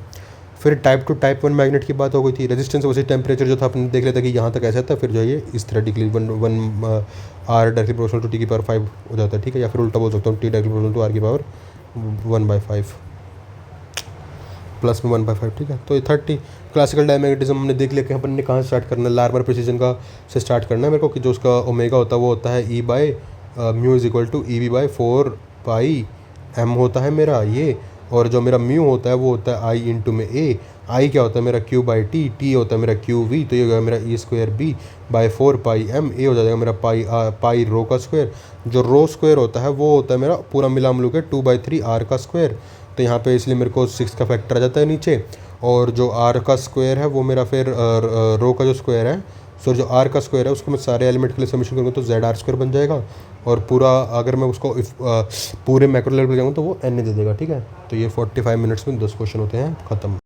फिर टाइप टू टाइप 1 मैग्नेट की बात हो गई थी। रेजिस्टेंस वर्सेस टेम्परेचर जो था अपने देख लेते कि यहाँ तक ऐसा था, फिर जो है ये इस तरह decrease one R directly proportional to T की पावर 5 हो जाता है, ठीक है, या फिर उल्टा बोल सकता हूँ T directly proportional to R की पावर 1/5 प्लस में 1/5, ठीक है। तो ये 30 क्लासिकल डायमैग्नेटिज्म हमने देख लिया कि अपन ने कहाँ से स्टार्ट करना है, लार्मर प्रिसीजन का से स्टार्ट करना है मेरे को, कि जो उसका ओमेगा होता है वो होता है E by mu is equal to E B by 4 pi होता है मेरा ये, और जो मेरा म्यू होता है वो होता है आई इंटू में ए। आई क्या होता है मेरा क्यू बाई टी, टी होता है मेरा क्यू वी, तो ये हो गया मेरा ई स्क्वायर बी बाई 4 पाई ए हो जाएगा मेरा पाई रो का स्क्वायर। जो रो स्क्वायर होता है वो होता है मेरा पूरा मिला मिलू के 2/3 आर का स्क्वायर, तो यहाँ पे इसलिए मेरे को 6 का फैक्टर आ जाता है नीचे, और जो आर का स्क्वायर है वो मेरा फिर रो का जो स्क्वायर है, सो जो आर का स्क्वायर है उसको मैं सारे एलिमेंट के लिए समीशन करूँगा तो जेड आर स्क्वायर बन जाएगा, और पूरा अगर मैं उसको पूरे मैक्रो लेवल पर जाऊँ तो वो एन दे देगा, ठीक है। तो ये 45 मिनट्स में 10 क्वेश्चन होते हैं ख़त्म।